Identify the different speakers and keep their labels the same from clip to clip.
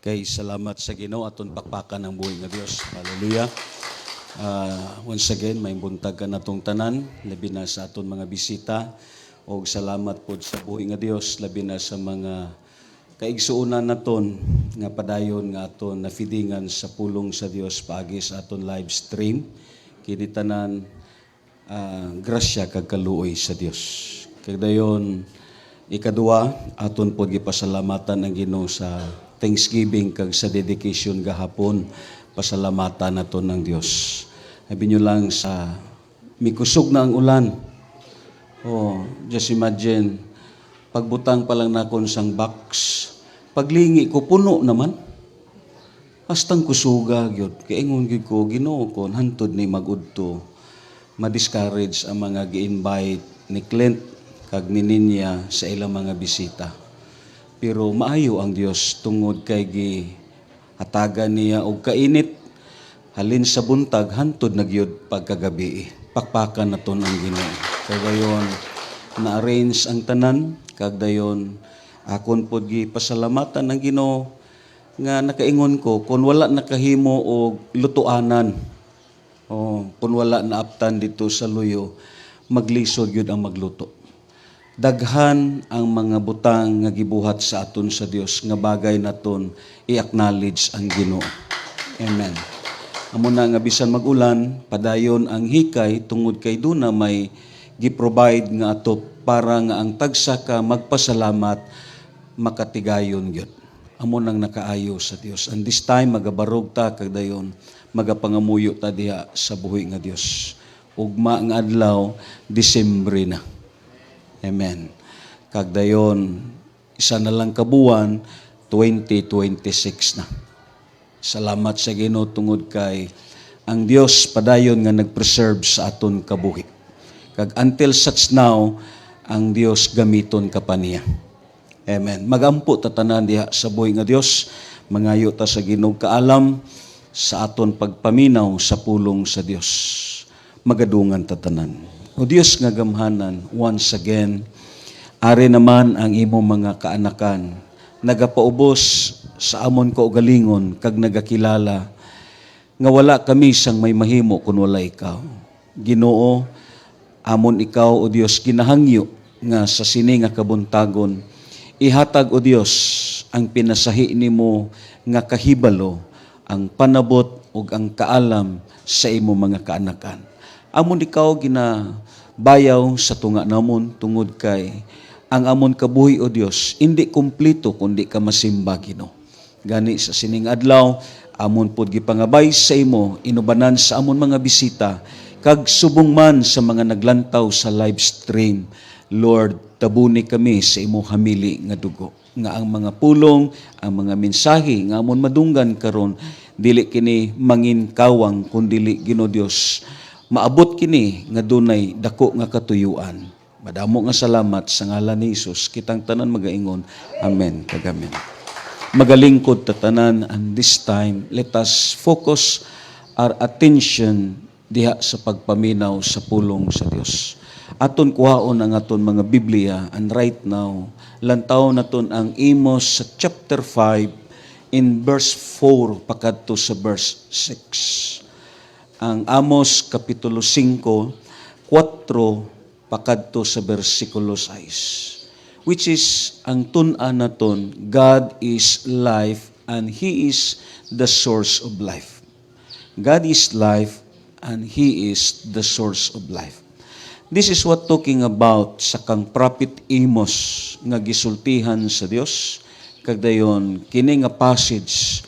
Speaker 1: Kay salamat sa Ginoo aton pakpakan ng buhay nga Dios. Hallelujah. Once again, may buntag ka natong tanan, labi na sa aton mga bisita. O salamat po sa buhay nga Dios, labi na sa mga kaigsuunan naton nga padayon nga aton nafidingan sa pulong sa Dios paagi sa aton live stream. Kini tanan grasya kag kaluoy sa Dios. Kay dayon ikaduha, aton po gipasalamatan ang Ginoo sa Thanksgiving kag sa dedication gahapon, pasalamatan naton ng Dios. Sabi nyo lang sa mikusog na ang ulan. Just imagine, pagbutang pa lang nakon sang box, paglingi ko puno naman. Hastang kusuga gyud. Kay ingon gyud ko Ginoo kon hantod ni magudto. Ma-discourage ang mga gi-invite ni Clint kag ni Ninya sa ilang mga bisita. Pero maayo ang Dios tungod kay gihatagan niya og kainit halin sa buntag hantod na gyud pagkagabi. Pakpakan naton ang Ginoo. Kay dayon na-arrange ang tanan kag dayon akon pod gipasalamatan ang Ginoo nga nakaingon ko kun wala nakahimo og lutuanan. Kun wala naaptan dito sa luyo, maglisod gyud ang magluto. Daghan ang mga butang nga gibuhat sa aton sa Dios nga bagay naton i-acknowledge ang Ginoo. Amen. Amo na nga bisan magulan, padayon ang hikay tungod kay duna may gi-provide nga ato para nga ang tagsa ka magpasalamat makatigayon gyud. Amo nang nakaayo sa Dios. And this time magabarog ta kag dayon magapangamuyo ta diha sa buhi nga Dios. Ugma nga adlaw Disyembre na. Amen. Kag dayon isa na lang kabuwan 2026 na. Salamat sa Ginoo tungod kay ang Dios padayon nga nagpreserve sa aton kabuhi. Kag until such now ang Dios gamiton ka pa niya. Amen. Magampo ta tanan diha sa buhi nga Dios, mangayo ta sa Ginoo kaalam sa aton pagpaminaw sa pulong sa Dios. Magadungan ta tanan. O Dios nga gamhanan, once again, ari naman ang imo mga kaanakan, nagapaubos sa amon kaugalingon, kag nagakilala, nga wala kami sang may mahimo kung wala ikaw. Ginoo, amon ikaw, o Dios, kinahangyo, nga sa sini nga kabuntagon, ihatag, o Dios, ang pinasahi nimo nga kahibalo, ang panabot, o ang kaalam sa imo mga kaanakan. Amon ikaw ginabayaw sa tunga namon tungod kay ang amon kabuhi o Dios hindi kumpleto kundi ka masimba Ginoo. Gani sa sining adlaw amon pod gipangabay sa imo inubanan sa amon mga bisita kag subong man sa mga naglantaw sa live stream. Lord, tabuni kami sa imo hamili nga dugo. Nga ang mga pulong, ang mga mensahe nga amon madunggan karon dili kini manginkawang kundili Ginoo Dios. Maabot kini nga dunay dako nga katuyuan. Madamo nga salamat sa ngalan ni Hesus. Kitang tanan magaingon. Amen. Kag amen. Magalingkod ta tanan, and this time let us focus our attention diha sa pagpaminaw sa pulong sa Dios. Aton kuhaon ang aton mga Biblia, and right now lantaw naton ang Amos sa chapter 5 in verse 4 pakadto sa verse 6. Ang Amos kapitulo 5, 4 pakadto sa bersikulo 6. Which is ang tun-an naton, God is life and He is the source of life. God is life and He is the source of life. This is what talking about sa kang prophet Amos nga gisultihan sa Dios. Kag dayon kini nga passage,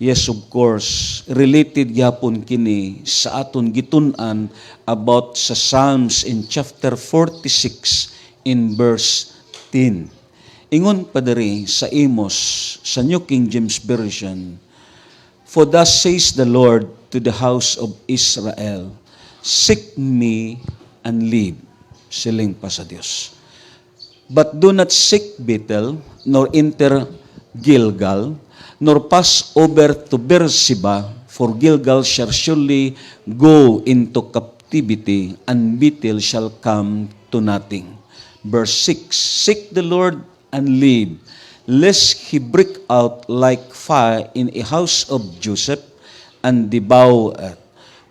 Speaker 1: yes, of course, related gyapon kini sa aton gitun-an about sa Psalms in chapter 46 in verse 10. Ingon pa diri sa Amos sa New King James Version, "For thus says the Lord to the house of Israel, seek me and live." Siling pa sa Dios. "But do not seek Bethel, nor enter Gilgal, nor pass over to Beersheba, for Gilgal shall surely go into captivity, and Bethel shall come to nothing." Verse 6, "Seek the Lord and live. lest he break out like fire in a house of Joseph and devour it,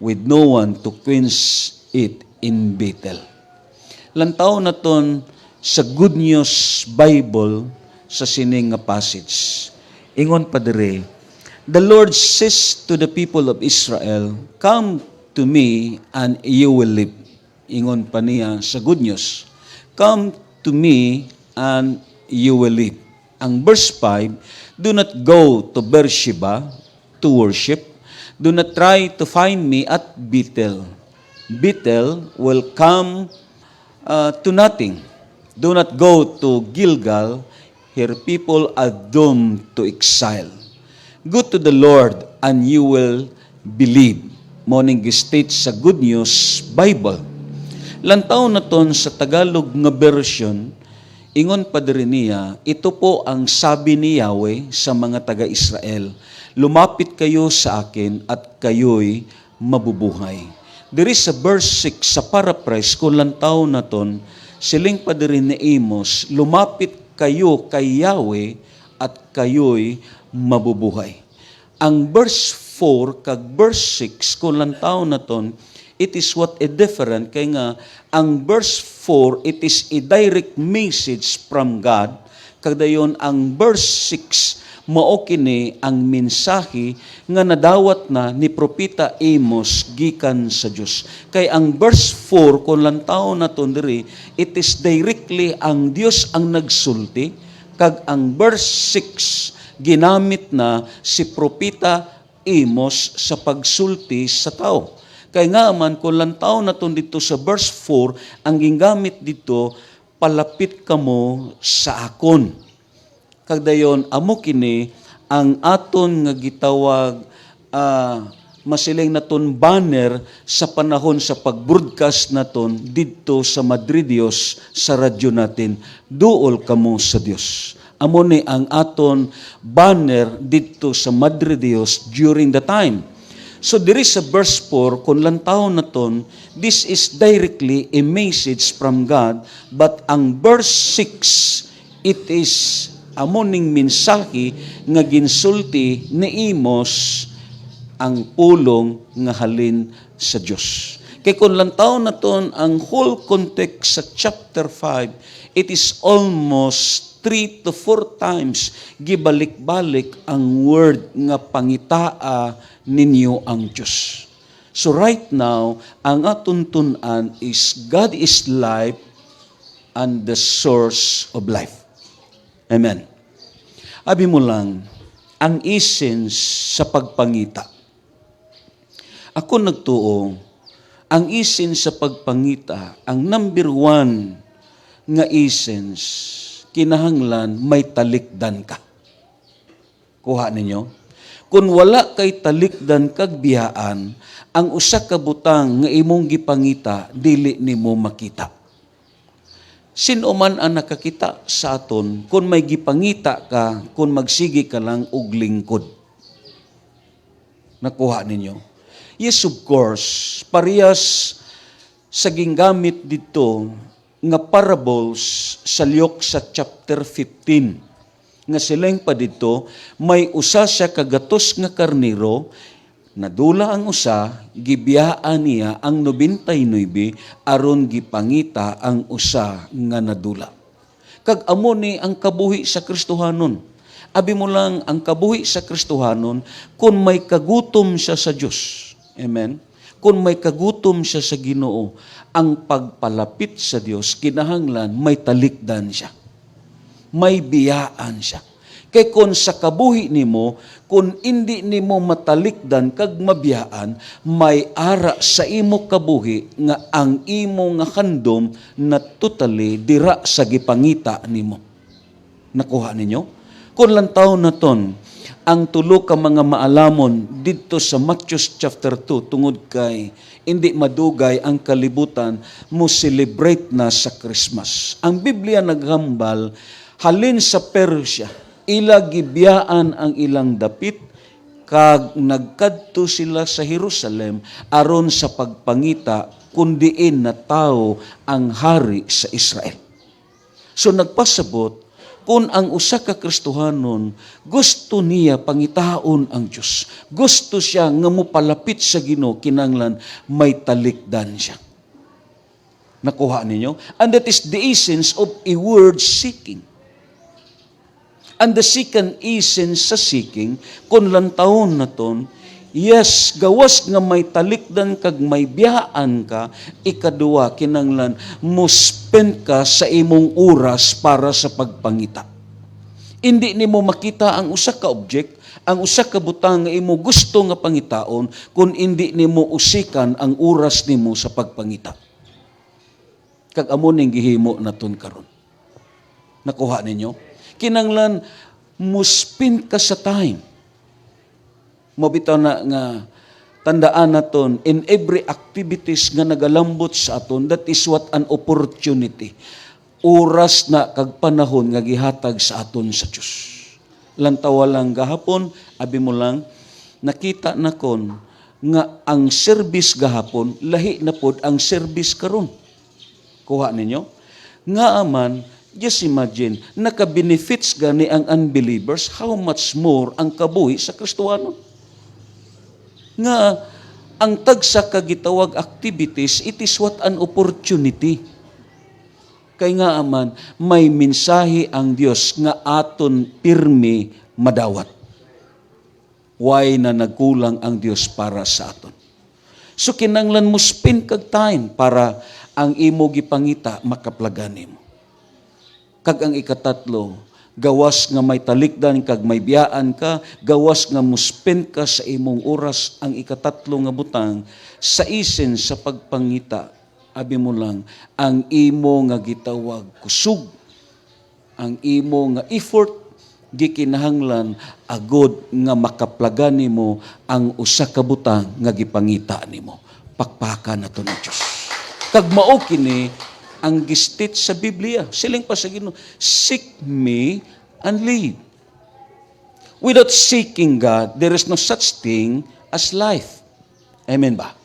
Speaker 1: with no one to quench it in Bethel. Lantaw na ton sa Good News Bible sa sining nga passage. Ingon pa dire, the Lord says to the people of Israel, come to me and you will live. Ingon pa niya sa Good News, come to me and you will live. Ang verse 5, do not go to Beersheba to worship. Do not try to find me at Bethel. Bethel will come to nothing. Do not go to Gilgal. Here people are doomed to exile. Go to the Lord and you will believe. Morning state sa Good News Bible. Lantaw na ton sa Tagalog nga version, ingon pa diri niya, ito po ang sabi ni Yahweh sa mga taga-Israel, lumapit kayo sa akin at kayo'y mabubuhay. Diri sa verse 6, sa paraphrase, kung lantaw na ton, siling pa diri ni Amos, lumapit kayo kay Yahweh at kayo'y mabubuhay. Ang verse 4 kag verse 6, kung lantaw na ton, it is what a different, kay nga, ang verse 4, it is a direct message from God, kagdayon ang verse 6, mao kini ang mensahe nga nadawat na ni Propeta Amos gikan sa Dios. Kay ang verse 4, kung lantaw na ton diri, it is directly ang Dios ang nagsulti, kag ang verse 6, ginamit na si Propeta Amos sa pagsulti sa tao. Kaya nga man, kung lantaw na to dito sa verse 4, ang gingamit dito, palapit kamo sa akon. Kagdayon, amo kini, ang aton nga gitawag, masiling naton banner sa panahon sa pag-broadcast naton dito sa Madridios sa radyo natin, duol kamo sa Dios. Amo ni ang aton banner dito sa Madridios during the time. So diri sa verse 4, kung lantaw na ton, this is directly a message from God, but ang verse 6, it is amoning mensahe nga ginsulti ni Amos ang pulong nga halin sa Dios. Kay kung lantaw na ton, ang whole context sa chapter 5, it is almost 3 to 4 times gibalik-balik ang word nga pangitaa ninyo ang Diyos. So right now, ang atuntunan is God is life and the source of life. Amen. Abi mo lang, ang essence sa pagpangita. Ako nagtuo, ang essence sa pagpangita, ang number 1 nga essence, kinahanglan may talikdan ka. Kuha ninyo? Kung wala kay talikdan kag biyaan, ang usa ka butang nga imong gipangita, dili nimo makita. Sino man ang nakakita sa aton, kung may gipangita ka, kung magsigi ka lang og lingkod. Nakuha ninyo? Yes, of course, parehas sa gingamit dito nga parables sa Luke sa chapter 15. Nga silang pa dito, may usa siya kagatos nga karniro, nadula ang usa, gibiyaan niya ang 99 aron gipangita ang usa nga nadula. Kag amo ni ang kabuhi sa Kristohanon. Abi mo lang ang kabuhi sa Kristohanon kung may kagutom siya sa Dios. Amen. Kung may kagutom siya sa Ginoo, ang pagpalapit sa Dios kinahanglan may talikdan siya. May biyaan siya. Kay kung sa kabuhi nimo, kung hindi nimo matalikdan kag mabiyaan, may ara sa imo kabuhi nga ang imo nga handom na totally dira sa gipangita nimo. Nakuha ninyo? Kung lantaw na ton, ang tulo ka mga maalamon dito sa Matthew chapter 2 tungod kay hindi madugay ang kalibutan mo celebrate na sa Christmas. Ang Biblia naghambal halin sa Persia, ila gibiyaan ang ilang dapit, kag nagkadto sila sa Jerusalem aron sa pagpangita kundiin na tao ang hari sa Israel. So nagpasabot, Kung ang usa ka Kristohanon, gusto niya pangitaon ang Dios. Gusto siya nga mopalapit sa Ginoo, kinahanglan may talikdan siya. Nakuha ninyo? And that is the essence of a word seeking. And the second essence sa seeking, kung lantawon na ton, yes, gawas nga may talikdan kag may biyaan ka, ikaduwa, kinanglan, mo spend ka sa imong oras para sa pagpangita. Hindi nimo makita ang usa ka object, ang usa ka butang nga imo gusto nga pangitaon, kung hindi nimo usikan ang oras nimo sa pagpangita. Kag amo ning gihimo naton karon. Nakuha ninyo? Kinanglan, mo spend ka sa time. Mabitaw na nga tandaan naton in every activities nga nagalambot sa aton, that is what an opportunity. Oras na kag panahon nga gihatag sa aton sa Dios. Lantawa lang gahapon, abi mo lang, nakita na kon nga ang service gahapon, lahi na pod ang service karon. Kuha ninyo? Nga aman, just imagine, naka-benefits gani ang unbelievers, how much more ang kabuhi sa Kristohanon. Nga ang tagsa kagitawag activities, it is what an opportunity. Kay nga aman, may mensahe ang Dios nga aton pirmi madawat. Why na nagkulang ang Dios para sa aton? So kinanglan mo spend kag time para ang imo gipangita makaplagan nimo. Kag ang ikatatlo, gawas nga may talikdan kag may biyaan ka, gawas nga muspend ka sa imong oras, ang ikatatlo nga butang sa isen sa pagpangita, abi mo lang, ang imo nga gitawag kusog, ang imo nga effort, gikinahanglan agod nga makaplagan nimo ang usa ka butang nga gipangita nimo. Pakpakan nato ng Dios. Kag mao kini ang gistit sa Biblia. Siling pa sa Ginoo, seek me and live. Without seeking God, there is no such thing as life. Amen ba?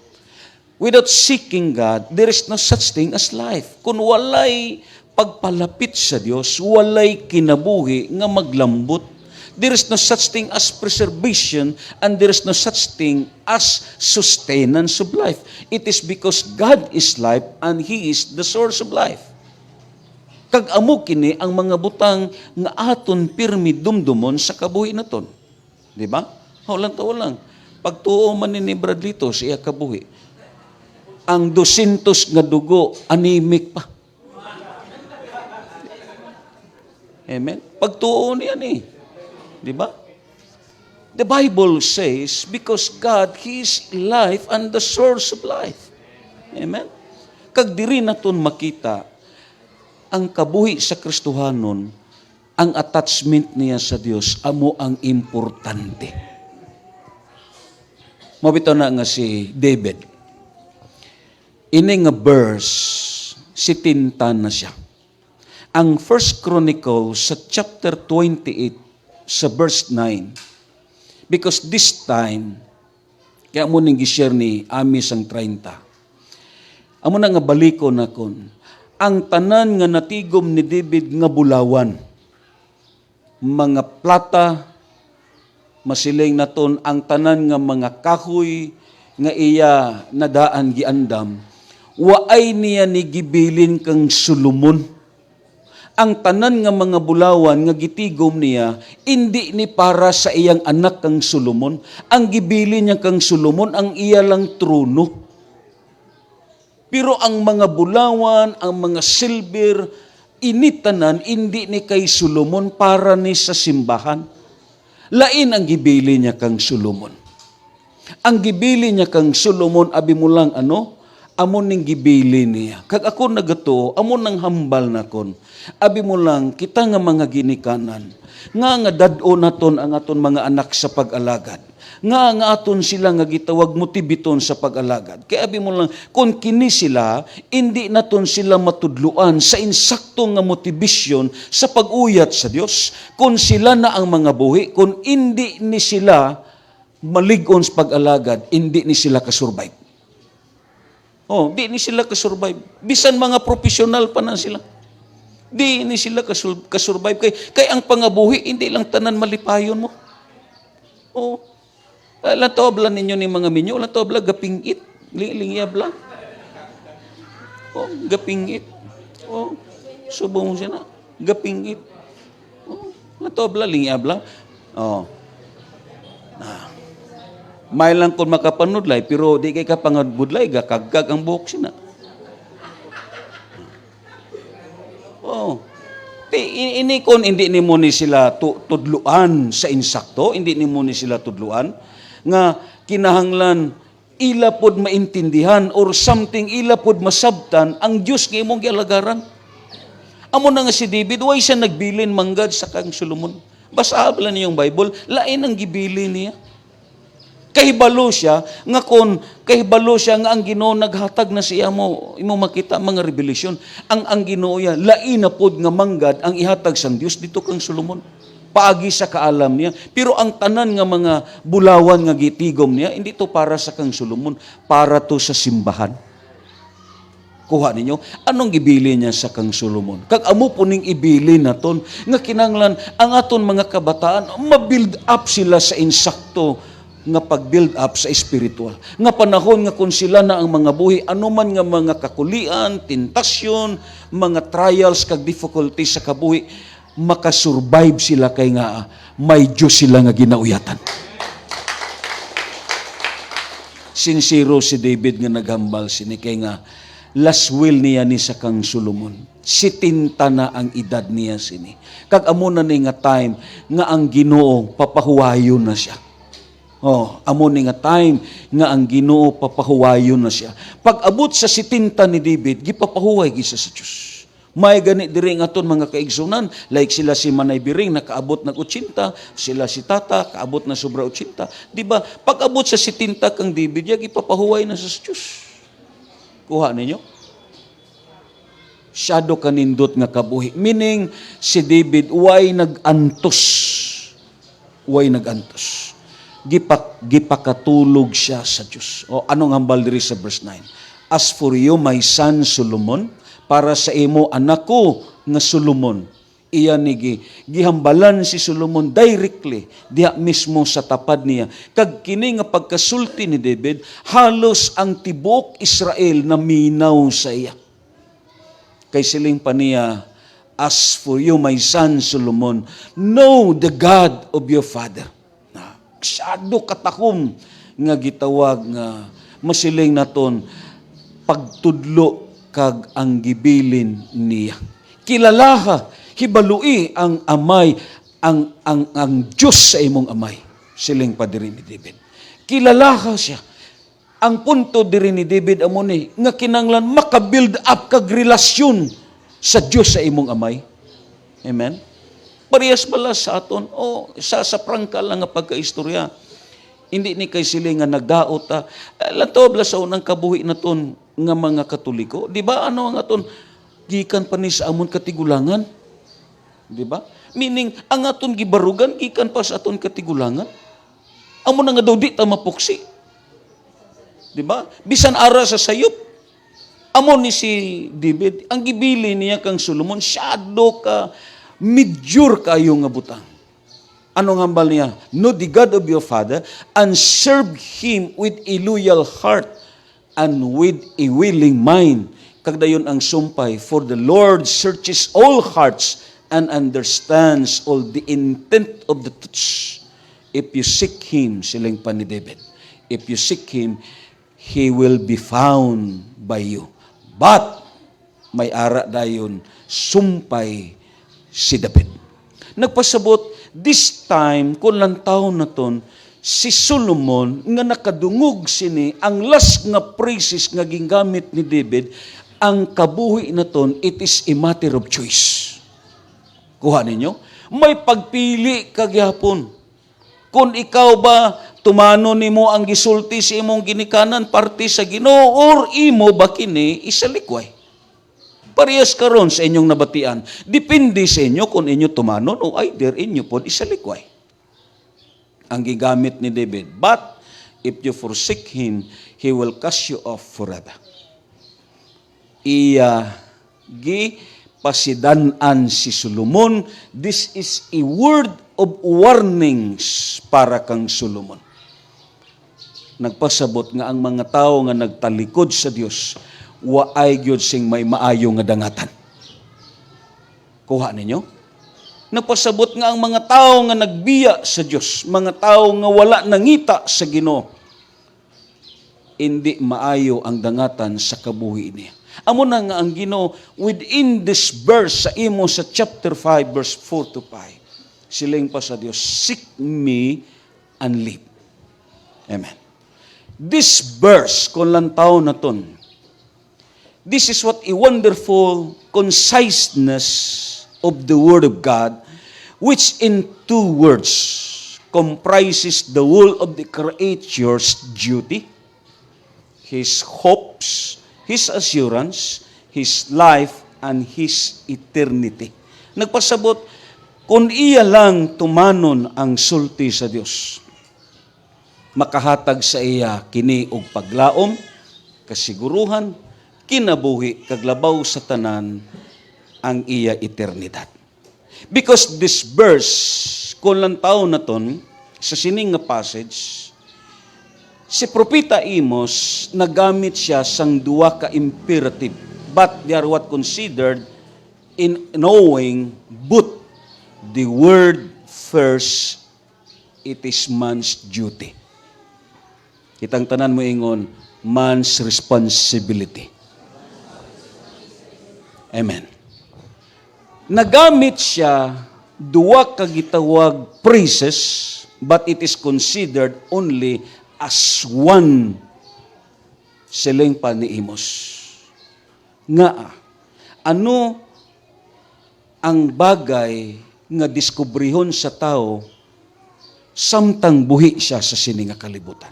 Speaker 1: Without seeking God, there is no such thing as life. Kung walay pagpalapit sa Dios, walay kinabuhi nga maglambot, there is no such thing as preservation and there is no such thing as sustenance of life. It is because God is life and He is the source of life. Kag amo kini ang mga butang nga aton pirmi dumdumon sa kabuhi naton. Di ba? Walang tawo lang. Pagtuo man ni Bradlito siya kabuhi. Ang 200 nga dugo, anemic pa. Amen? Pagtuo niya ni. Di ba? The Bible says, because God, He is life and the source of life. Amen? Kag diri naton makita, ang kabuhi sa Kristohanon, ang attachment niya sa Dios, amo ang importante. Mabito na nga si David. Ini nga verse, sitintan na siya. Ang 1 Chronicles sa chapter 28, sa verse 9. Because this time, kaya mo ning gi-share ni Amis ang 30. Amo na nga baliko na kon. Ang tanan nga natigom ni David nga bulawan, mga plata, masiling naton ang tanan nga mga kahoy nga iya nadaan giandam, waay niya ni gibilin kang Solomon. Ang tanan nga mga bulawan nga gitigom niya, hindi ni para sa iyang anak kang Solomon. Ang gibili niya kang Solomon, ang iya lang trono. Pero ang mga bulawan, ang mga silver, initanan, hindi ni kay Solomon para ni sa simbahan. Lain ang gibili niya kang Solomon. Ang gibili niya kang Solomon, abi mo lang amon ning gibili niya. Kag ako nagato, amon nang hambal na kon. Abi mo lang, kita nga mga ginikanan, nga dado naton ang aton mga anak sa pag-alagad. Nga aton sila nga gitawag motibiton sa pag-alagad. Kaya abi mo lang, kung kini sila, hindi naton sila matudluan sa insakto nga motivasyon sa pag-uyat sa Dios. Kung sila na ang mga buhi, kung hindi ni sila maligon sa pag-alagad, hindi ni sila kasurvive. Di ni sila kasurvive. Bisan mga profesional pa na sila. Di ni sila kasurvive kay ang pangabuhi hindi lang tanan malipayon mo. Oh. Alam to bla ninyo ni mga minyo, alam to bla gapingit, lingyab lang. Oh, gapingit. Oh. Subong siya na gapingit. Oh, alam to bla lingyab lang. Oh. May lang kung makapanudlay, pero di kay kapangadbudlay, gakagkag ang buhok siya na. Oh. Ini kon hindi ni mo ni sila tudluan sa insakto, hindi ni mo ni sila tudluan, nga kinahanglan ila pod maintindihan or something ila pod masabtan ang Dios nga imong gialagaran. Amo na nga si David, way siya nagbilin manggad sa kang Solomon. Basa bala niyong Bible, lain ang gibilin niya. Kahibalo siya nga ang Ginoo naghatag na siya mo imo makita mga revelation ang Ginoo ya lain na pod nga manggad ang ihatag sang Dios dito kang Solomon paagi sa kaalam niya pero ang tanan nga mga bulawan nga gitigom niya hindi to para sa kang Solomon para to sa simbahan. Kuha ninyo anong gibili niya sa kang Solomon kag amo po ning ibili naton nga kinanglan ang aton mga kabataan ma-build up sila sa insakto nga pag-build up sa spiritual. Nga panahon nga kung sila na ang mga buhi, anuman nga mga kakulian, tentasyon, mga trials, kag difficulties sa kabuhi, makasurvive sila kay nga may Diyos sila nga ginauyatan. Sincero si David nga naghambal sini kay nga last will niya ni sa kang Solomon. 70 na ang edad niya sini. Kag amo na ni nga time nga ang Ginoo papahuwayon na siya. Oh, amo ni nga time nga ang Ginoo papahuwayon na siya. Pag abot sa 70 ni David, gipapahuway gisa sa Dios. May gani diri nga aton mga kaigsunan, like sila si Manay Biring nakaabot nag 80, sila si Tata kaabot na sobra 80. Di ba? Pag abot sa 70 kang David, gipapahuway na sa Dios. Kuha ninyo? Shadow kanindot nga kabuhi. Meaning si David way nagantos. Way nagantos. Gipakatulog siya sa Diyos. O anong hambal diri sa verse 9? As for you, my son Solomon, para sa imo anak ko nga Solomon, iya ni gihambalan si Solomon directly diha mismo sa tapad niya. Kag kini nga pagkasulti ni David, halos ang tibuok Israel na minaw sa iya. Kay siling pa niya, as for you, my son Solomon, know the God of your father. Masyado katakom nga gitawag nga masiling naton pagtudlo kag ang gibilin niya. Kilalaha, hibalui ang amay, ang Diyos sa imong amay. Siling pa diri ni David. Kilalaha siya. Ang punto diri ni David amo ni nga kinanglan maka-build up kag relasyon sa Diyos sa imong amay. Amen. Parehas bala sa aton o sa prangka lang nga pagkaistorya. Hindi ni kay sila nga nagdaot lanto bala sa unang kabuhi naton nga mga Katoliko. Di ba ano ang aton gikan pa ni sa amon katigulangan? Di ba? Meaning ang aton gibarugan gikan pa sa aton katigulangan. Amo na nga daw di ta mapuksi. Di ba? Bisan ara sa sayop. Amo ni si David, ang gibili niya kang Solomon, shadow ka medyo kayo nga butang. Anong hambal niya? Know the God of your father and serve Him with a loyal heart and with a willing mind. Kagdayon ang sumpay, for the Lord searches all hearts and understands all the intent of the thoughts. If you seek Him, siling pa ni David, if you seek Him, He will be found by you. But, may ara dayon, sumpay si David. Nagpasabot, this time, kung lang taon na ton, si Solomon, nga nakadungog sini, ang last nga praises nga gingamit ni David, ang kabuhi na ton, it is a matter of choice. Kuha ninyo? May pagpili kagyapon. Kung ikaw ba, tumano nimo ang gisulti sa imong ginikanan, parte sa Ginoo, or imo ba kini isalikway? Parehas karon sa inyong nabatian. Depende sa inyo kung inyo tumanon o either inyo po isalikway. Ang gigamit ni David. But, if you forsake Him, He will cast you off forever. pasidanan si Solomon. This is a word of warnings para kang Solomon. Nagpasabot nga ang mga tao nga nagtalikod sa Dios, waay gyud sing may maayo nga dangatan. Kuha ninyo? Nagpasabot nga ang mga tao nga nagbiya sa Dios, mga tao nga wala nangita sa Ginoo, hindi maayo ang dangatan sa kabuhi niya. Amo na nga ang Ginoo within this verse sa imo sa chapter 5 verse 4 to 5. Siling pa sa Dios, seek me and live. Amen. This verse, kung lantaw na ton, this is what a wonderful conciseness of the Word of God, which in 2 words comprises the whole of the creature's duty, His hopes, His assurance, His life, and His eternity. Nagpasabot, kung iya lang tumanon ang sulti sa Dios, makahatag sa iya kini og paglaom, kasiguruhan, kinabuhi, kaglabaw sa tanan, ang iya eternidad. Because this verse, kung lang taon na ton, sa sining nga passage, si Propeta Amos, nagamit siya sang duwa ka imperative, but they are what considered in knowing both the word first, it is man's duty. Kitang tanan mo ingon, man's responsibility. Amen. Nagamit siya duwa ka gitawag phrases, but it is considered only as one siling pa ni Amos. Nga, ano ang bagay nga diskubrihon sa tao samtang buhi siya sa sini nga kalibutan?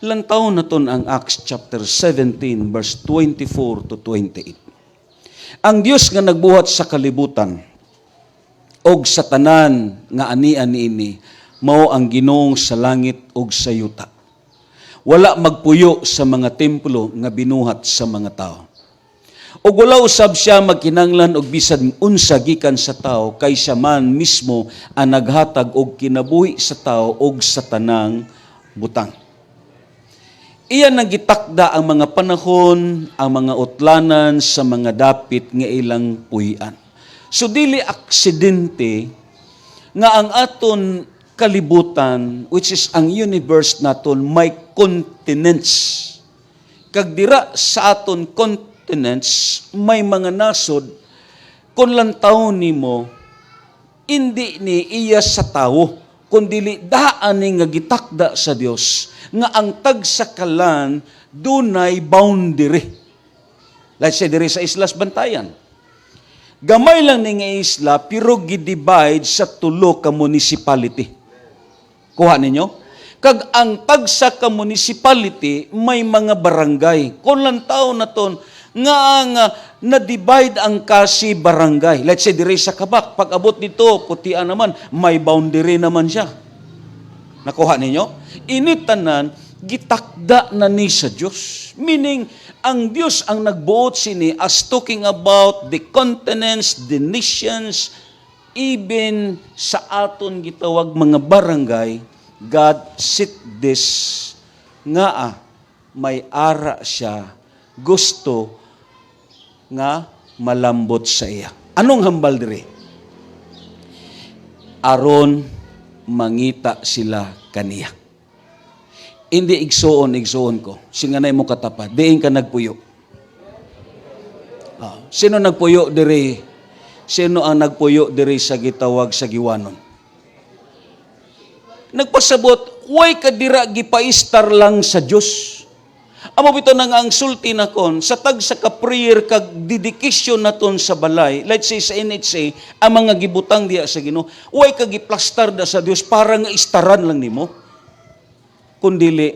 Speaker 1: Lantaw na ton ang Acts chapter 17 verse 24 to 28. Ang Dios nga nagbuhat sa kalibutan og sa tanan nga ani-ani ini mao ang Ginoong sa langit ug sa yuta. Wala magpuyo sa mga templo nga binuhat sa mga tao. Ug wala usab siya magkinanglan og bisan unsa gikan sa tao kay siya man mismo ang naghatag og kinabuhi sa tao ug sa tanang butang. Iyan ang gitakda ang mga panahon, ang mga utlanan sa mga dapit nga ilang puy-an. So dili aksidente nga ang aton kalibutan, which is ang universe naton, may continents. Kag dira sa aton continents, may mga nasod, kung lantaw nimo, hindi ni iya sa tao, kundi daan nga gitakda sa Dios nga ang tagsakalan dunay boundary. Let's say diri sa Islas Bantayan. Gamay lang ni nga isla pero gi-divide sa 3 ka municipality. Kuha ninyo? Kag ang tagsa ka municipality may mga barangay. Kung lantaw na ton nga na-divide ang kasi barangay. Let's say diri sa Kabak, pag abot dito Putian naman, may boundary naman siya. Nakuha ninyo? Initanan, gitakda na ni sa Diyos. Meaning, ang Diyos ang nagbuot sini as talking about the continents, the nations, even sa aton gitawag mga barangay, God set this nga may ara siya, gusto nga malambot sa iya. Anong hambal diri? Aron mangita sila kaniya. Hindi igsoon ko. Singanay mo katapat. Diin ka nagpuyo. Sino nagpuyo diri? Sino ang nagpuyo diri sa gitawag sa giwanon? Nagpasabot, way ka dira gipaistar lang sa Dios. Amo bito nang ang sulti na kon sa tag sa ka-prayer kag dedication naton sa balay, let's say sa NHA, ang mga gibutang diya sa Ginoo, way ka giplastar da sa Dios para nga istaran lang nimo. Kundili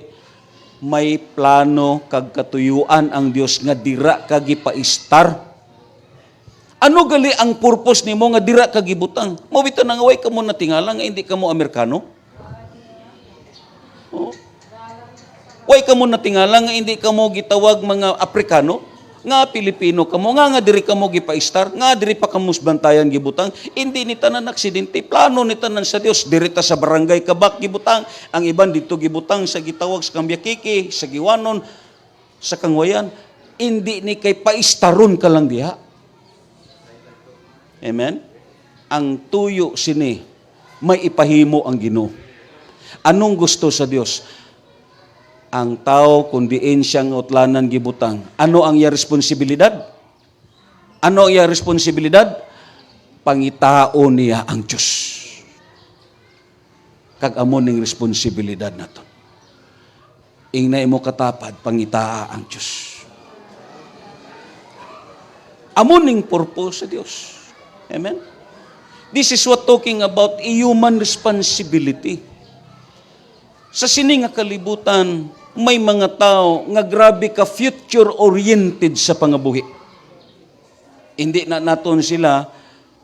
Speaker 1: may plano kag katuyuan ang Dios nga dira ka gipaistar. Ano gali ang purpose nimo nga dira ka gibutang? Mo bito nang way ka mo natingala nga hindi ka mo Amerikano? Oh. Way ka mo natingala nga hindi ka mo gitawag mga Aprikano? nga Pilipino kamo, nga diri kamo gipaistar, nga diri pa kamo bantayan gibutang, hindi ni tanan aksidente, plano ni tanan sa Dios, diri ta sa barangay Kabak gibutang, ang iban dito gibutang sa gitawag sa Kambyakiki, sa Giwanon, sa Kangwayan, hindi ni kay paistaron ka lang diha. Amen? Ang tuyo sini, may ipahimo ang Ginoo. Anong gusto sa Dios? Ang tao, kung diin siyang utlanan gibutang, ano ang iya responsibilidad? Ano ang iya responsibilidad? Pangitao niya ang Diyos. Kag amo ning responsibilidad nato. Ingna imo katapad, pangitaa ang Diyos. Amo ning purpose sa Dios. Amen? This is what talking about human responsibility. Sa sini nga kalibutan, may mga tao nga grabe ka future-oriented sa pangabuhi. Hindi na naton sila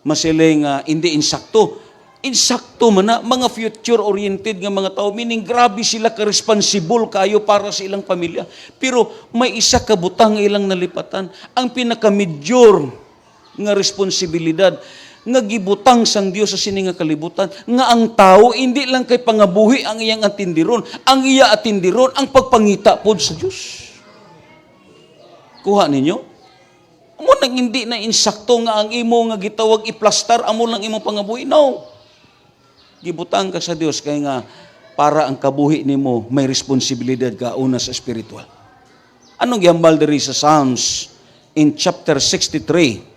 Speaker 1: masiling hindi insakto. Insakto man na, mga future-oriented nga mga tao, meaning grabe sila ka-responsible kayo para sa ilang pamilya. Pero may isa ka butang ilang nalipatan. Ang pinaka-major nga responsibilidad nga gibutang sang Dios sa sini nga kalibutan, nga ang tao hindi lang kay pangabuhi ang iyang atindiron, ang iya atindiron ang pagpangita pod sa Dios. Kuha ninyo? Amo nang hindi na insakto nga ang imo nga gitawag iplastar amo lang imong pangabuhi. No. Gibutang ka sa Dios kay nga para ang kabuhi nimo may responsibilidad ka una sa spiritual. Anong gihambal diri sa Psalms in chapter 63?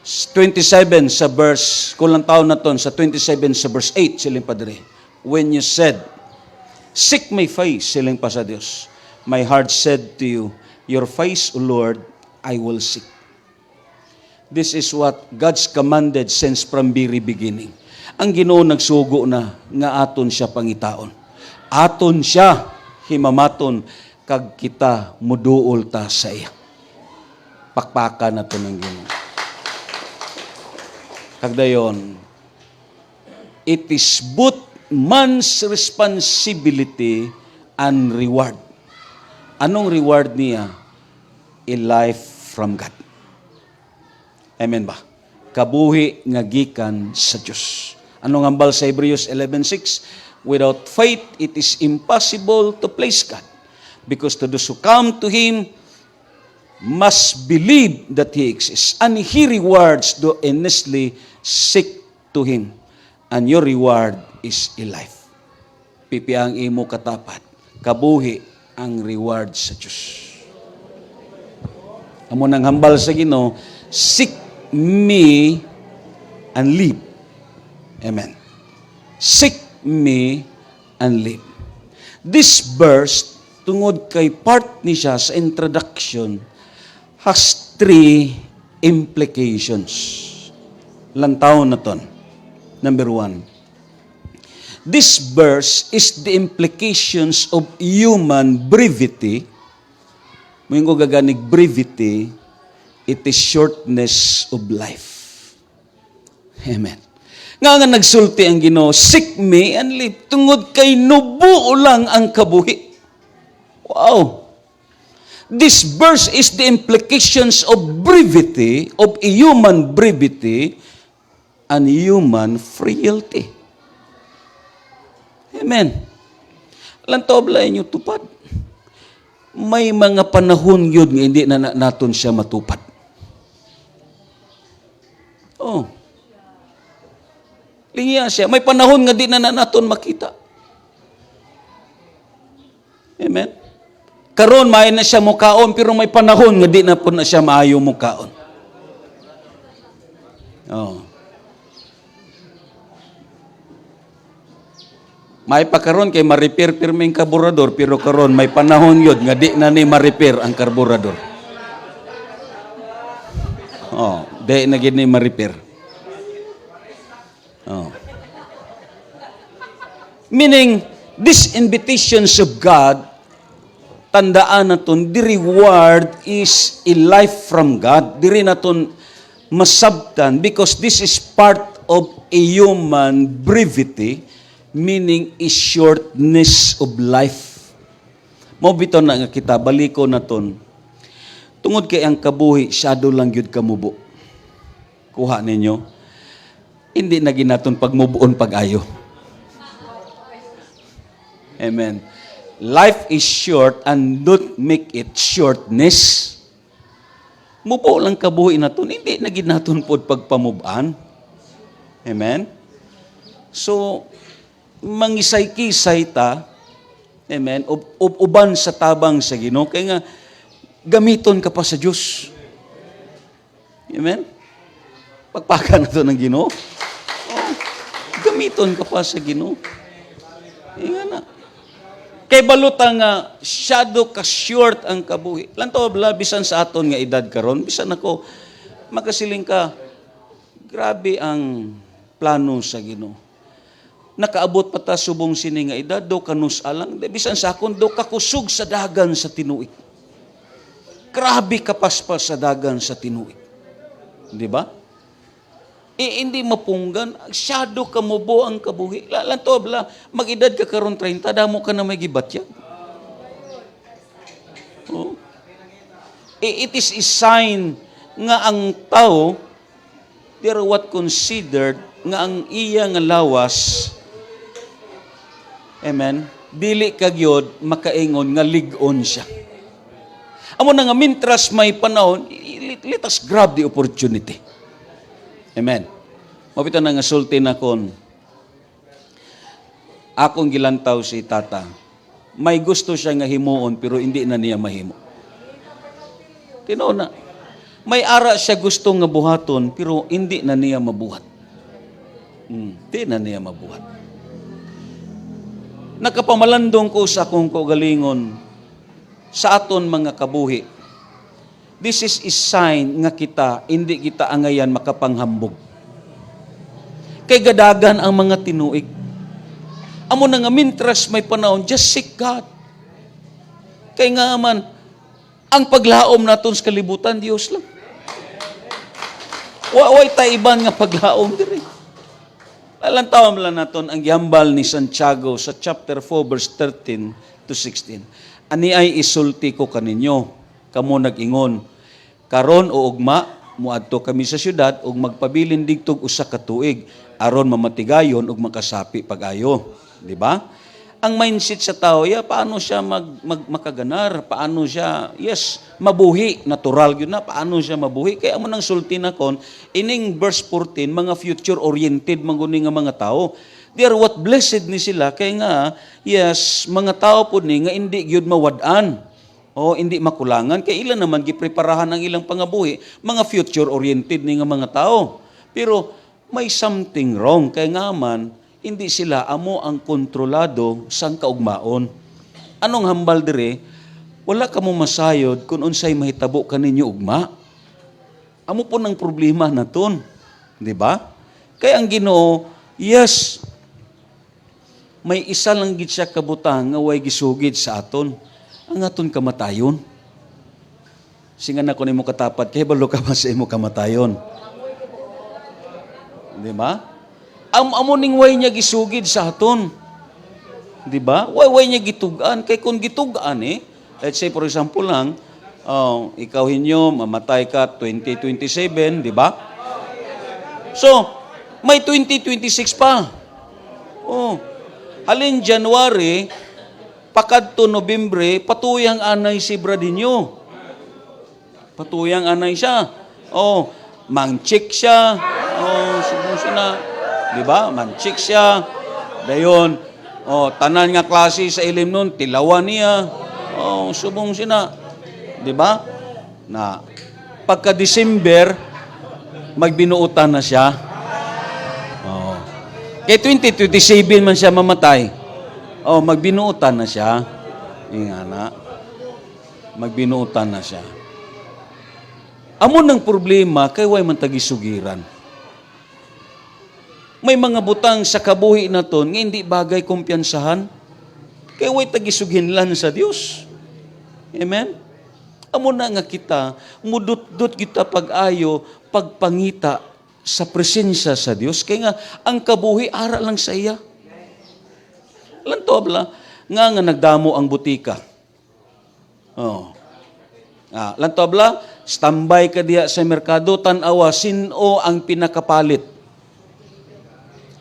Speaker 1: 27 sa verse, kulang taon na ton, sa 27 sa verse 8, siling padre. When you said, seek my face, siling pa sa Diyos. My heart said to you, your face, O Lord, I will seek. This is what God's commanded since from very beginning. Ang Ginoo nagsugo na, nga aton siya pangitaon. Aton siya himamaton, kag kita muduol ta sa iya. Pakpakan na ito ng Ginoo. Kagdayon, it is both man's responsibility and reward. Anong reward niya? A life from God. Amen ba? Kabuhi nga gikan sa Diyos. Anong hambal sa Hebrews 11:6? Without faith, it is impossible to please God. Because to those who come to Him must believe that He exists, and He rewards those earnestly seek to Him, and your reward is a life. Pipi ang imo katapat, kabuhi ang reward sa Diyos. Amo nang hambal sa Ginoo, seek me and live. Amen. Seek me and live. This verse, tungod kay part ni siya sa introduction, has 3 implications. Lantaw na ton. Number 1. This verse is the implications of human brevity. Muyong ko gaganig brevity, it is shortness of life. Amen. Nga nagsulti ang Ginoo, seek me and live. Tungod kay nubuo lang ang kabuhi. Wow! This verse is the implications of brevity, of a human brevity, and human frailty. Amen. Lantaw blay nyo tupad. May mga panahon yun nga hindi na naton siya matupad. Oh. Lingiya siya. May panahon nga di na naton makita. Amen. Karon may na siya mukaon, pero may panahon nga di na po na siya maayo mukaon. Oh. May pakaron kay ma-repair pirming karburador, pero karon may panahon yun nga di na ni ma-repair ang karburador. Oh, di na gid ni ma-repair. Oh. Meaning, these invitations of God, tandaan naton, the reward is a life from God. Diri naton masabtan because this is part of a human brevity, meaning is shortness of life. Mo bitaw na nga kita baliko naton. Tungod kay ang kabuhi, shadow lang yun kamubo. Kuha ninyo. Hindi na ginaton pagmubuon pag-ayo. Amen. Life is short and don't make it shortness. Mubo lang kabuhi naton, hindi na ginaton pod pagpamuban. Amen. So, mangisay-kisay ta, amen, uban sa tabang sa Ginoo, kaya nga, gamiton ka pa sa Diyos. Amen? Pagpaka na to ng Ginoo. Oh, gamiton ka pa sa Ginoo. Nga na. Kay baluta nga, shadow ka short ang kabuhi. Lanto, bisan sa aton nga edad karon, bisan ako, magkasiling ka, grabe ang plano sa Ginoo. Nakaabot pa ta subong sini nga edad, do kanus alang, bisan sa akon, do kakusog sa dagan sa tinuig. Grabe kapaspas sa dagan sa tinuig. Di ba? Hindi mapunggan, shadow ka mubo ang kabuhi. Lanto, mag-edad ka karon 30, damo ka na may gibatya. Oh. It is a sign nga ang tao, they're what considered nga ang iya nga lawas, amen, dili kagyod makaingon nga ligon siya. Amo na nga mintras may panahon, let us grab the opportunity. Amen. Mapita na nga sulti na kon, akong gilantaw si tata, may gusto siya nga himuon pero hindi na niya mahimo. Tino na. May ara siya gusto nga buhaton pero hindi na niya mabuhat. Hindi na niya mabuhat. Nakapamalandong ko sa akong kaugalingon sa aton mga kabuhi. This is a sign nga kita, hindi kita angayan makapanghambog. Kay gadagan ang mga tinuig. Amo na nga mintras may panahon, just seek God. Kay nga man, ang paglaom naton sa kalibutan, Diyos lang. Way taiban nga paglaom diri. Lalantawam lang naton ang gihambal ni Santiago sa chapter 4 verse 13 to 16. Ani ay isulti ko kaninyo, kamo nag-ingon, karon o ugma, muadto kami sa syudad, ug magpabilin digtog usa ka tuig, aron mamatigayon ug makasapi pag-ayo. Di ba? Ang mindset sa tao, paano siya makaganar? Paano siya, mabuhi. Natural yun na, paano siya mabuhi? Kaya mo nang sulti na kon, ining verse 14, mga future-oriented, mga mga tao. They are what blessed ni sila, kaya nga, mga tao po ni, nga hindi yun mawad-an. O hindi makulangan. Kaya ilan naman gipreparahan ang ilang pangabuhi, mga future-oriented ni nga mga tao. Pero may something wrong. Kaya nga man, hindi sila amo ang kontrolado sang kaugmaon. Anong hambal dire? Wala ka mo masayod kung unsay mahitabo kaninyo ugma. Amo po ng problema naton. Di ba? Kaya ang Ginoo, may isa lang gid siya kabutang nga way gisugid sa aton. Ang aton kamatayon. Singa na ko nimo katapat, kay balo ka sa imo kamatayon. Di ba? Amo ning way niya gisugid sa aton. Di ba? Way niya gitugan. Kay kung gitugan let's say for example lang, ikaw hinyo, mamatay ka 2027, di ba? So, may 2026 pa. Halin January, pakadto Nobyembre, patuyang anay si Bradinyo. Patuyang anay siya. Mangchik siya. Subong siya na. Diba? Mangchik siya. Dayon, tanan nga klase sa ilim nun, tilawan niya. Subong siya na. Diba? Na, pagka December, magbinuutan na siya. Kaya 2027 man siya mamatay. Magbinuutan na siya. Ingana. Magbinuutan na siya. Amo ng problema, kay way man tagisugiran. May mga butang sa kabuhi naton nga hindi bagay kumpiyansahan. Kay way tagisughinlan sa Dios. Amen? Amo na nga kita, mudut-dut kita pag-ayo, pagpangita sa presensya sa Dios. Kaya nga, ang kabuhi, ara lang sa iya. Lanto, nga nagdamo ang butika. Lantobla, standby ka diya sa merkado, tanawa, sino ang pinakapalit?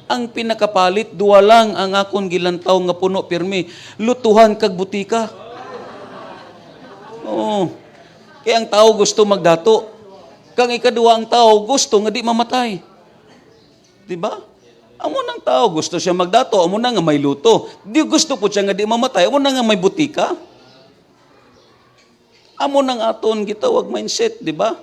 Speaker 1: Ang pinakapalit, duwa lang ang akong gilantaw nga puno pirmi, lutuhan kag butika. Oo. Kaya ang tao gusto magdato. Kang ikaduwa ang tao gusto nga di mamatay. Di ba? Amo nang tao gusto siya magdato, amo na nga may luto. Di gusto po siya nga di mamatay, amo na nga may butika. Amo nang aton gitawag mindset, di ba?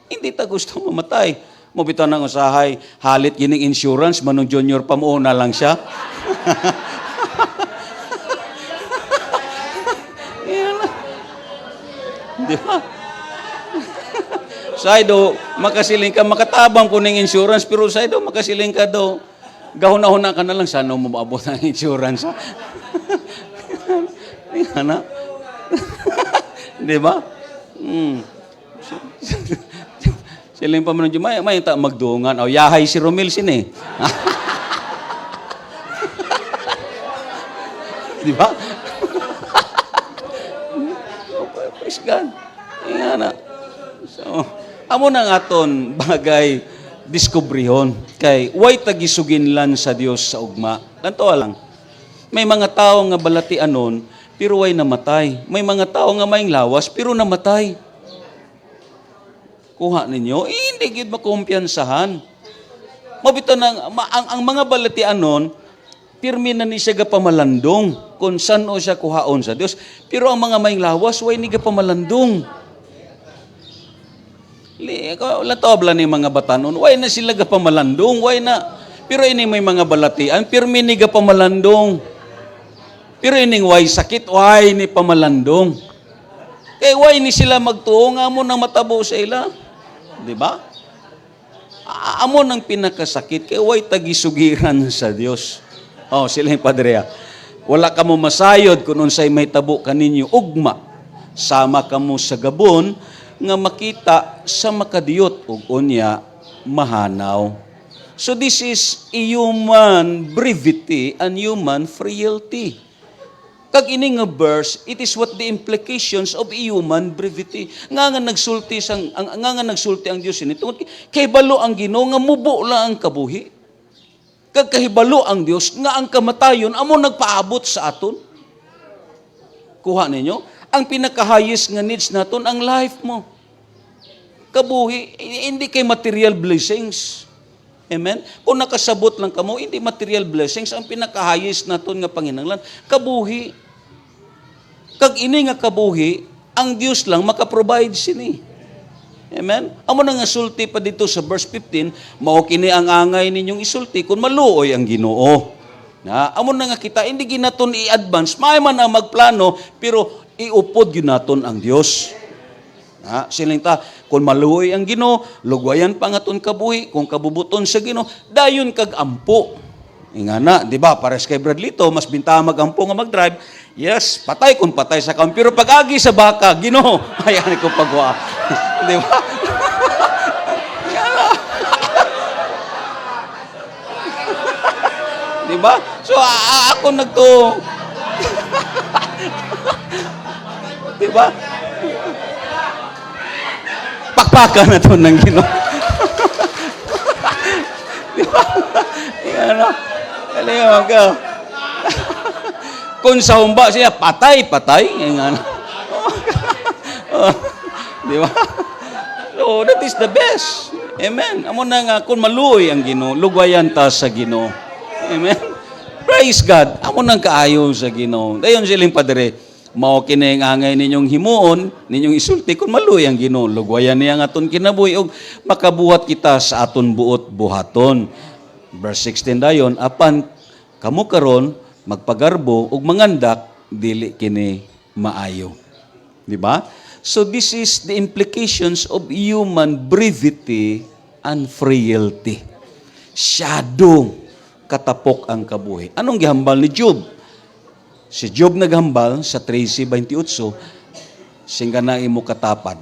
Speaker 1: Hindi ta gusto mamatay. Mo bitaw nang usahay, halit gining insurance, manong junior pa mo na lang siya. Di ba? Saydo, makasiling ka, makatabang po ng insurance, pero saydo, makasiling ka do. Gahon-ahon ka na lang, sana mo maabot ng insurance. Ano? Di ba? Siling pa man may ta magdungan. O, yahay si Romil sini. Di ba? Praise God. Nga na. So, amo nang aton bagay diskubrihon. Kay, way tagisuginlan sa Dios sa ugma. Kanto lang. May mga tao nga balatianon, pero way namatay. May mga tao nga maing lawas, pero namatay. Kuha ninyo, hindi gid makumpiyansahan. Mabito nang ang mga balatianon, pirmi na ni siya gapamalandong kung saan o siya kuhaon sa Dios. Pero ang mga maing lawas, way ni gapamalandong. Latobla ni mga batanon, way na sila gapamalandong, way na. Pero ini may mga balatian, pirmi ni gapamalandong. Pero ining way sakit, way ni pamalandong. Kaya way ni sila magtuo nga mo nang matabo sa ila. Di ba? Amo nang pinakasakit, kaya way tagisugiran sa Dios. Oh, sila yung padre. Wala ka mo masayod kung unsay may tabo kaninyo ugma. Sama ka mo sa gabon nga makita sa makadiyot ug unya mahanaw. So this is human brevity and human frailty. Kag ini nga verse, it is what the implications of human brevity. Nga nagsulti ang Dios ini tungod kay balo ang Ginoo nga mubo la ang kabuhi. Kag kahibalo ang Dios nga ang kamatayon amo nagpaabot sa aton. Kuha ninyo, ang pinakahayes nga needs naton ang life mo. Kabuhi, hindi kay material blessings. Amen? Kung nakasabot lang kamo, hindi material blessings ang pinakahayes naton nga panginahanglan. Kabuhi. Kag ini nga kabuhi, ang Dios lang makaprovide sini. Amen? Amo na nga sulti pa dito sa verse 15, mao kini ang angay ninyong isulti kung maluoy ang Ginoo. Amo na nga kita, hindi ginaton i-advance, may man ang magplano, pero iupod ginaton ang Dios. Siling ta, kung maluoy ang Ginoo, lugwayan pa nga ton kabuhi, kung kabubuton sa Ginoo, dayon kag ampo. Nga na, di ba, pares kay Bradley to, mas binta magampo nga mag-drive, yes, patay kung patay sa kaon, pero pag-agi sa baka, Ginoo, ayan ko pagwa. Di ba? Di ba? So, ako nagto. Di ba? Pakpakan na to ng Ginoo. Di ba? Yan o. Kalimutan ka. Kung sa humba siya, patay. Yan nga. Di ba? So, that is the best. Amen. Amo na nga, kung maluoy ang Ginoo, lugwayan ta sa Ginoo. Amen. Praise God. Amo nang kaayo sa Ginoo. Dayon siling padre, mao kini ang angay ninyong himuon, ninyong isulti kung maluoy ang Ginoo. Lugwayan niya nga aton kinabuhi og makabuhat kita sa aton buot buhaton. Verse 16 dayon, apan kamo karon magpagarbo ug mangandak dili kini maayo. Di ba? So this is the implications of human brevity and frailty. Shadow katapok ang kabuhi. Anong gihambal ni Job? Si Job naghambal sa 13:28, singga na imo katapad.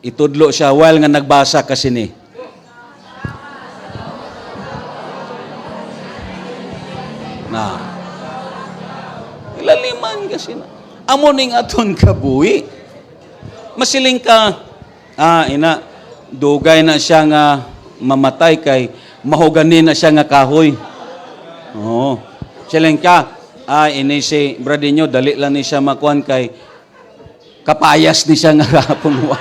Speaker 1: Itudlo siya while nga nagbasa kasi ni. Na. Ilaliman kasi na. Amo ning aton kabuhi. Masiling ka, dugay na siya nga mamatay kay mahogani na siya nga kahoy. Oo. Siling ka, ini si Bradinyo, dali lang ni siya makuan kay kapayas ni siya nga kapunwa.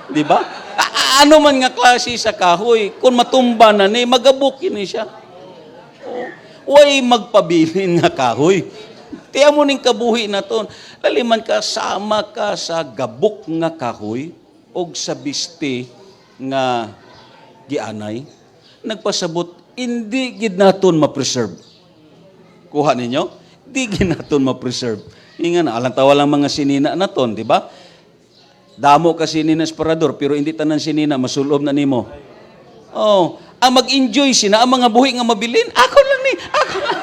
Speaker 1: Di ba? Ano man nga klase sa kahoy, kung matumba na ni, magabukin ni siya. Way magpabilin nga kahoy. Tiya mo ning kabuhi na ton. Laliman ka, sama ka sa gabok nga kahoy o sa biste nga gianay. Nagpasabot, hindi gid naton ma-preserve. Kuha ninyo? Hindi gid naton ma-preserve. Inga na, alantawa lang mga sinina na ton, di ba? Damo ka sinina sa parador, pero hindi tanan sinina, masulob na nimo. Oh, ang mag-enjoy sina, ang mga buhi nga mabilin, ako lang ni, ako lang.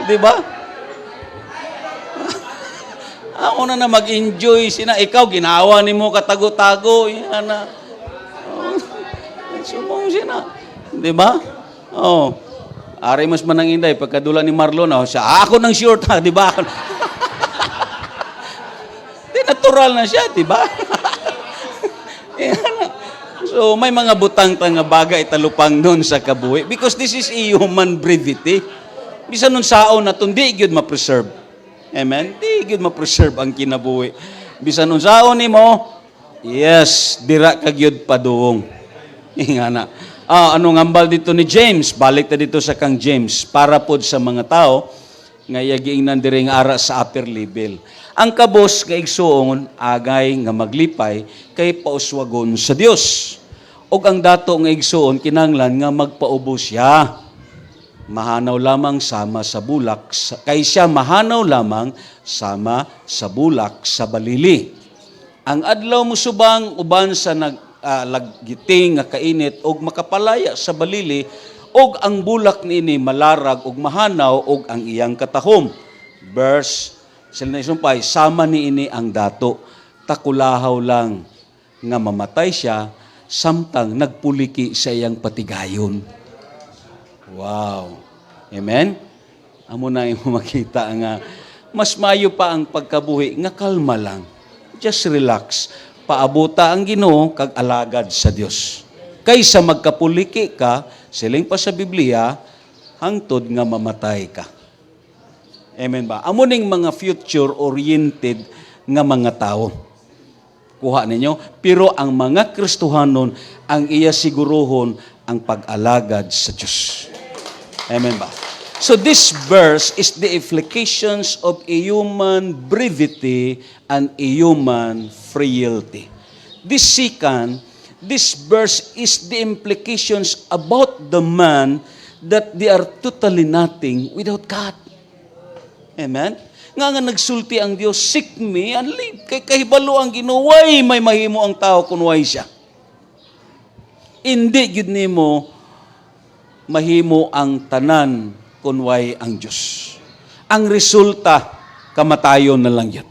Speaker 1: Di ba? Ako na mag-enjoy sina, ikaw ginawa nimo katago-tago, yan na. Oh, sumong sina. Di ba? Oh. Ari mas mananginday pagkadula ni Marlon, siya ako nang short ha, di ba? Natural na siya, di ba? So, may mga butang nga bagay talupang nun sa kabuhi because this is a human brevity. Bisan nun saon na itong di gyud ma-preserve. Amen? Di gyud ma-preserve ang kinabuhi. Bisan nun saon ni mo, yes, dira ka gyud paduong. Inga na. Anong ambal dito ni James? Balik ta dito sa kang James. Para pod sa mga tao, nga yagiing nandiring ara sa upper level. Ang kabos nga igsuon agay nga maglipay kay pauswagon sa Dios. Og ang dato nga igsuon kinanglan nga magpaubos siya. Mahanaw lamang sama sa bulak kay siya mahanaw lamang sama sa bulak sa balili. Ang adlaw musubang uban sa laggiting nga kainit og makapalaya sa balili og ang bulak niini malarag og mahanaw og ang iyang katahom. Verse sila na isumpay, sama niini ang dato, takulahaw lang nga mamatay siya, samtang nagpuliki sa iyang patigayon. Wow. Amen? Amo na yung makita nga, mas mayo pa ang pagkabuhi, nga kalma lang. Just relax. Paabuta ang Ginoo kag alagad sa Dios. Kaysa magkapuliki ka, siling pa sa Biblia, hangtod nga mamatay ka. Amen ba? Amo ning mga future-oriented nga mga tao. Kuha ninyo. Pero ang mga Kristohanon, ang iya siguruhon ang pag-alagad sa Diyos. Amen ba? So this verse is the implications of a human brevity and a human frailty. This verse is the implications about the man that they are totally nothing without God. Amen? Nga nagsulti ang Dios, seek me and live. Kay kahibalo ang ginuway, may mahimo ang tao kunway siya. Hindi gid nimo mahimo ang tanan kunway ang Dios. Ang resulta, kamatayon na lang yun.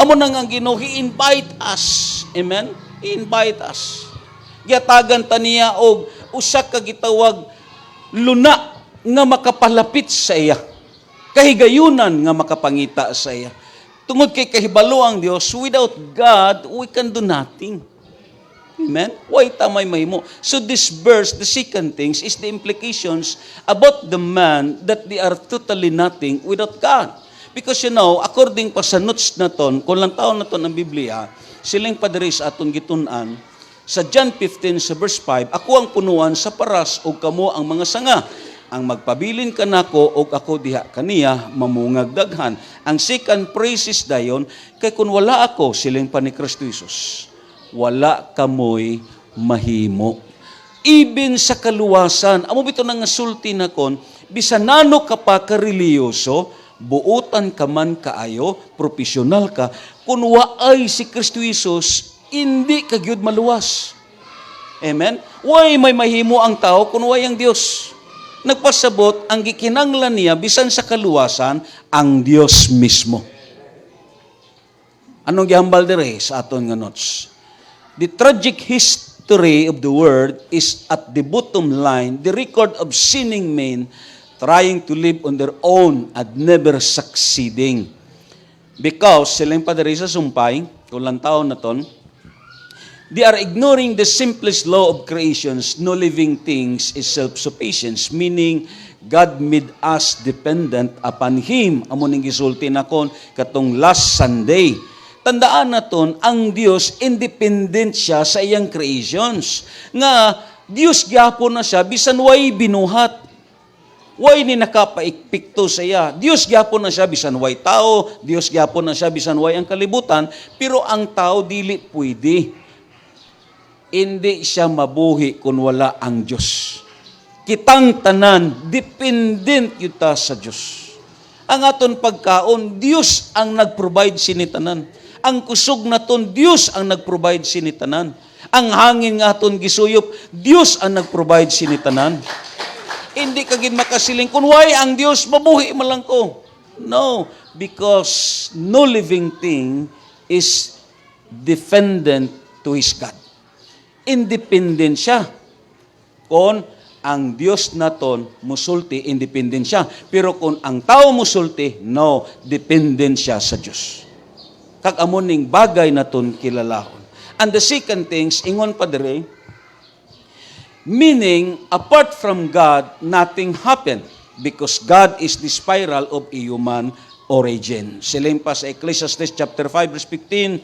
Speaker 1: Amo nang ang Ginoo, He invite us. Amen? He invite us. Giyatagan ta niya og usa ka gitawag luna nga makapalapit sa iya. Kahigayunan nga makapangita sa iya. Tungod kay kahibalo ang Dios, without God, we can do nothing. Amen? Why tamay mahimo? So this verse, the second things, is the implications about the man that they are totally nothing without God. Because according pa sa notes na ton, kung lang taon na ton ang Biblia, siling padre sa aton gitun-an, sa John 15 sa verse 5, ako ang punuan sa paras o kamo ang mga sanga. Ang magpabilin ka nako o ako diha kaniya mamungag daghan. Ang second praises dayon kay kun wala ako siling pa ni Kristo Jesus, wala kamoy mahimo. Even sa kaluwasan, amo bito nang sulti na kon, bisan nano ka pa ka reliyoso, buutan ka man kaayo, profesional ka, kun waay si Kristo Jesus, hindi ka gyud maluwas. Amen? Way may mahimo ang tao kun way ang Dios. Nagpasabot, ang gikinanglan niya, bisan sa kaluwasan, ang Diyos mismo. Anong gihambal dire sa aton nga notes? The tragic history of the world is at the bottom line, the record of sinning men trying to live on their own and never succeeding. Because silang padari sa sumpay, kulang taon na ton, they are ignoring the simplest law of creations, no living things is self-sufficient, meaning God made us dependent upon Him. Amo ning gisulti nakon katong last Sunday. Tandaan naton ang Dios independent siya sa iyang creations. Nga Dios gyapon na siya bisan way binuhat. Way ni nakapaikpikto sa iya. Dios gyapon na siya bisan way tao, Dios gyapon na siya bisan way ang kalibutan, pero ang tao dili pwede. Hindi siya mabuhi kung wala ang Diyos. Kitang tanan, dependent yuta sa Diyos. Ang aton pagkaon, Diyos ang nag-provide sinitanan. Ang kusog naton, Diyos ang nag-provide sinitanan. Ang hangin nga aton gisuyop, Diyos ang nag-provide sinitanan. Hindi ka gid makasiling kung why ang Diyos mabuhi man lang ko. No, because no living thing is dependent to his God. Independent siya. Kung ang Diyos naton musulti, independent siya. Pero kung ang tao musulti, no, dependent siya sa Diyos. Kag amon ning bagay naton kilalahon. And the second things, ingon pa dire, meaning, apart from God, nothing happened because God is the spiral of a human origin. Siling pa sa Ecclesiastes chapter 5 verse 15,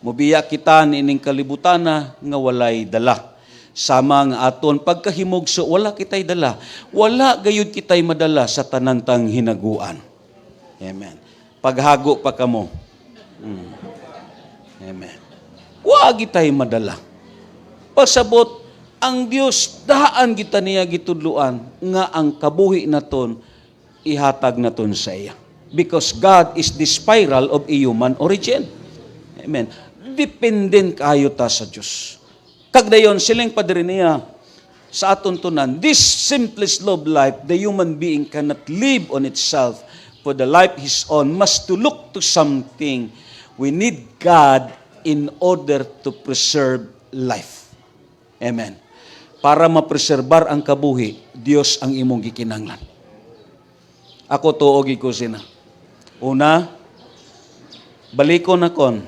Speaker 1: mubiya kita nining kalibutana nga walay dala. Sama nga aton pagkahimugso, wala kitay dala. Wala gayud kitay madala sa tanantang hinaguan. Amen. Paghago pa kamo. Amen. Wa kitay madala. Pasabot ang Dios daan kita niya gitudluan nga ang kabuhi naton ihatag naton sa iya. Because God is the spiral of a human origin. Amen. Dependent kayo ta sa Dios. Kagdayon siling padre niya sa aton tunan, this simplest love life, the human being cannot live on itself, for the life his own must to look to something. We need God in order to preserve life. Amen. Para mapreserbar ang kabuhi, Dios ang imong gikinahanglan. Ako tuogi ko sina. Una, balikon nakon,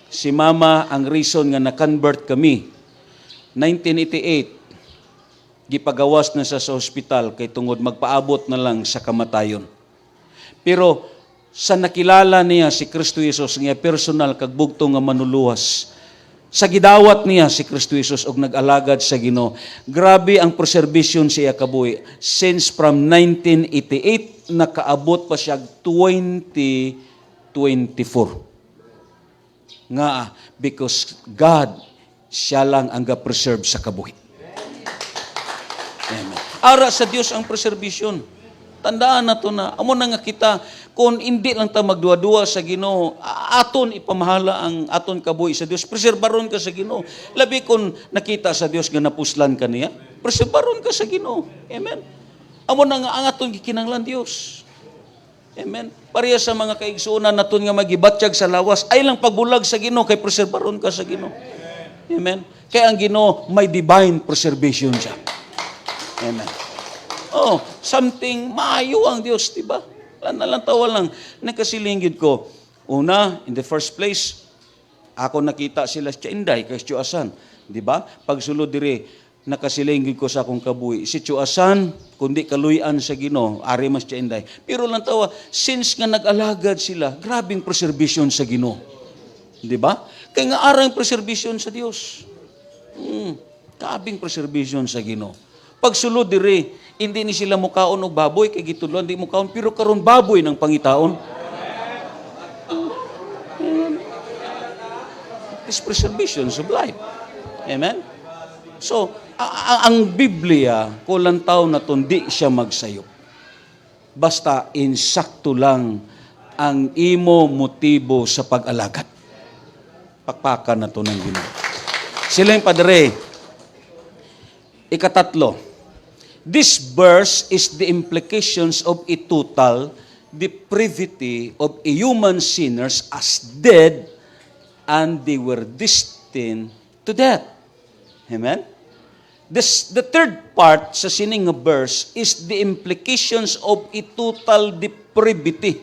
Speaker 1: si mama ang reason nga na-convert kami. 1988, gipagawas na siya sa ospital kay tungod magpaabot na lang sa kamatayon. Pero sa nakilala niya si Kristo Jesus nga personal kag bugto nga manuluwas, sa gidawat niya si Kristo Jesus og nag-alagad sa Ginoo. Grabe ang preservation siya kabuhi. Since from 1988 nakaabot pa siya 2024. Nga because God siya lang ang ga-preserve sa kabuhi. Amen. Ara sa Dios ang preservation. Tandaan nato na amo na nga kita kung hindi lang ta magduwa-duwa sa Ginoo, aton ipamahala ang aton kabuhi sa Dios. Preserbaron ka sa Ginoo. Labi kung nakita sa Dios nga napuslan ka niya, preserbaron ka sa Ginoo. Amen. Amo na nga ang aton gikinahanglan Dios. Amen. Pareha sa mga kaigsuonan naton nga magibatsyag sa lawas, ay lang pagbulag sa Ginoo kay preserbaron ka sa Ginoo. Amen. Kaya ang Ginoo may divine preservation siya. Amen. Oh, something maayo ang Dios, di ba? Tawa lang. Nagkasilinggid ko. Una, in the first place, ako nakita sila sa Inday, kay Chuasan. Di ba? Pagsulod dire, nakasilingid ko sa akong kabuhi. Si Chuasan, kundi kaluyan sa Ginoo, ari mas sa Inday. Pero lang tawa, since nga nag-alagad sila, grabing preservation sa Ginoo. Di ba? Kaya nga arang preservation sa Dios. Grabing preservation sa Ginoo. Pagsulod dire, hindi ni sila mukaon og baboy kay gitudloan di mukaon pero karon baboy ng pangitaon. This preservation of life. Amen. So, ang Biblia kulang taw naton di siya magsayop. Basta insakto lang ang imo motibo sa pag-alagad. Pakpakan nato ng Ginoo. Sila yung padre. Ikatatlo. This verse is the implications of a total depravity of a human sinners as dead and they were destined to death. Amen? The third part sa sining verse is the implications of a total depravity.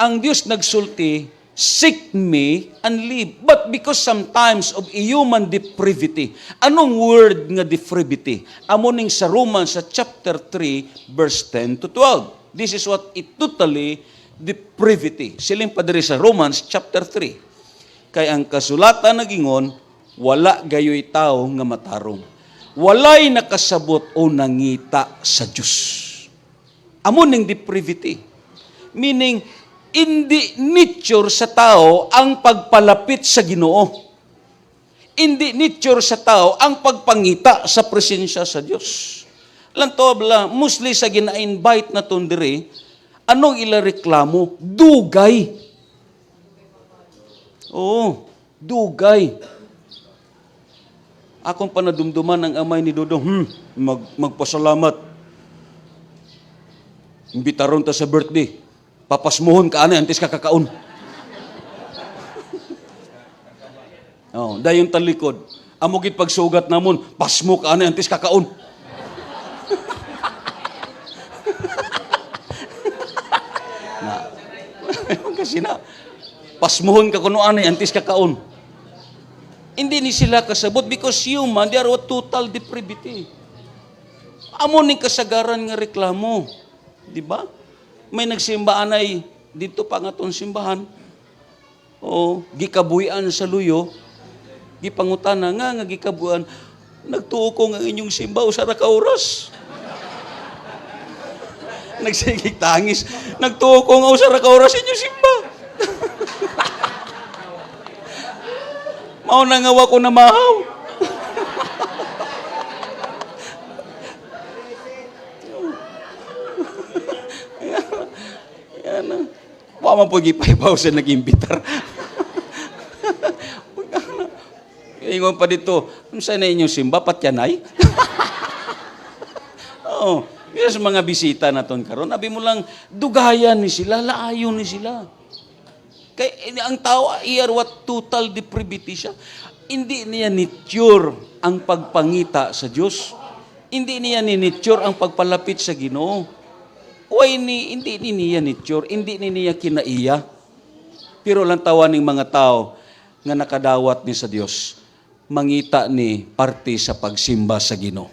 Speaker 1: ang Dios nagsulti, seek me and live. But because sometimes of human depravity. Anong word nga depravity? Amo ning sa Romans sa chapter 3 verse 10 to 12. This is what it totally depravity. Siling pa diri sa Romans chapter 3. Kay ang kasulatan nagingon, wala gayoy tao nga matarong. Walay nakasabot o nangita sa Dios. Amo ning depravity. Meaning, hindi nature sa tao ang pagpalapit sa Ginoo. Hindi nature sa tao ang pagpangita sa presensya sa Dios. Lanto bla, mostly sa gina-invite na ton diri, anong ila reklamo? Dugay. Oo, dugay. Akong panadumduman ang amay ni Dodong, magpasalamat. Imbitaron ta sa birthday. Papasmuhon ka antis kakakaon. Oh, dayon talikod. Amo gid pagsugat namon, pasmo ka antis kakaon. Kasi na, pasmuhon ka kuno antis kakaon. Hindi ni sila kasabot because human, they are total depravity. Amo ning kasagaran nga reklamo. Di ba? May nagsimbaan ay dito pa nga itong simbahan. O, gikabuyan sa luyo. Gipangutana nga gikabuyan. Nagtuo ko nga inyong simba o sara ka oras. Nagsigig tangis. Nagtuo ko nga o sara ka oras inyong simba. Mao nangawa ko na mahaw. Yan. Wa man po gipaybaw sa nag-imbitar. Ingon pa dito, unsa na inyong simba patyanay? Oo. Yes, mga bisita naton karon, abi mo lang dugayan ni sila, laayon ni sila. Kay ang tao iyar what total depravity siya. Hindi niya nature ang pagpangita sa Dios. Hindi niya ni nature ang pagpalapit sa Ginoo. Hindi niya nature, hindi niya kinaiya. Pero lang tawa ning mga tao nga nakadawat ni sa Dios, mangita ni parte sa pagsimba sa Ginoo.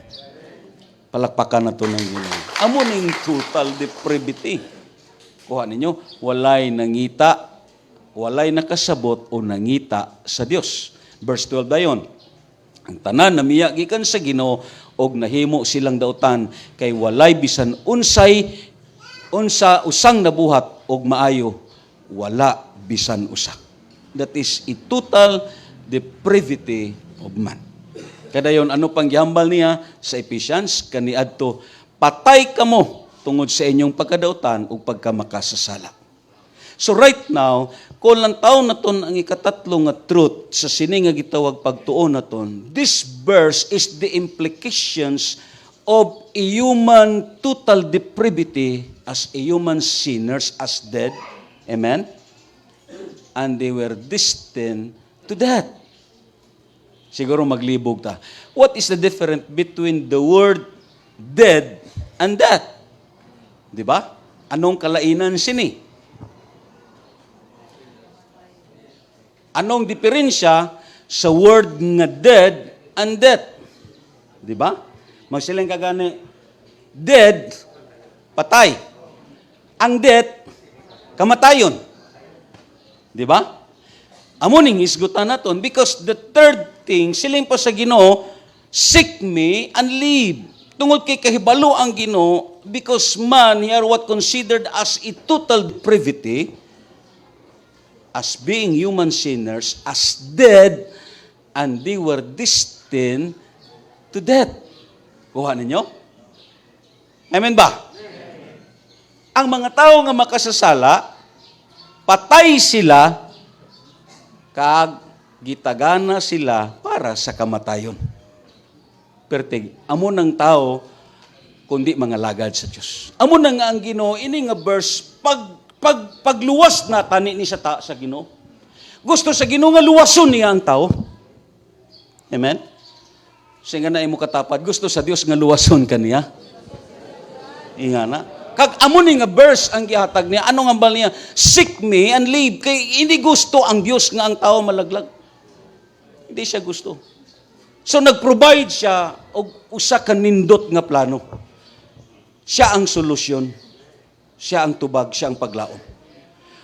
Speaker 1: Palakpakan na to ng Ginoo. Amo ning total depravity. Kuha ninyo, walay nangita, walay nakasabot o nangita sa Dios. Verse 12 dayon. Ang tanan namiya gikan sa Ginoo og nahimo silang dautan kay walay bisan unsa usang nabuhat og maayo, wala bisan usa. That is a total depravity of man. Kadayon ano pang gihambal niya sa Ephesians kaniadto, patay kamo tungod sa inyong pagkadautan ug pagkamakasasala. So right now, kung lang taon naton ang ikatatlo nga truth sa sini nga gitawag pagtuon naton, this verse is the implications of a human total depravity as a human sinners as dead. Amen? And they were destined to death. Siguro maglibog ta. What is the difference between the word dead and death? Di ba? Anong kalainan sini? Anong diferensya sa word nga dead and death? Di ba? Magsilang kagani, dead, patay. Ang death, kamatayon. Di ba? Amuning isgutan naton because the third thing, siling pa sa Ginoo, seek me and live. Tungod kay kahibalo ang Ginoo because man here what considered as a total depravity, as being human sinners, as dead, and they were destined to death. Kuha ninyo? Amen ba? Ang mga tao nga makasasala, patay sila, kag gitagana sila para sa kamatayon. Pertig, amo ng tao, kundi mga lagad sa Diyos. Amo na nga ang Ginoo, ini nga verse, pagluwas na tani ni sa Ginoo. Gusto sa Ginoo nga luwason niya ang tao. Amen? Siya nga na imo katapat, gusto sa Dios nga luwason kaniya. Inga na. Kag amo ni nga verse ang gihatag niya. Ano nga ba niya? Seek me and live. Kay hindi gusto ang Dios nga ang tao malaglag. Hindi siya gusto. So nag-provide siya og usa ka nindot nga plano. Siya ang solusyon. Siya ang tubag, siya ang paglaom.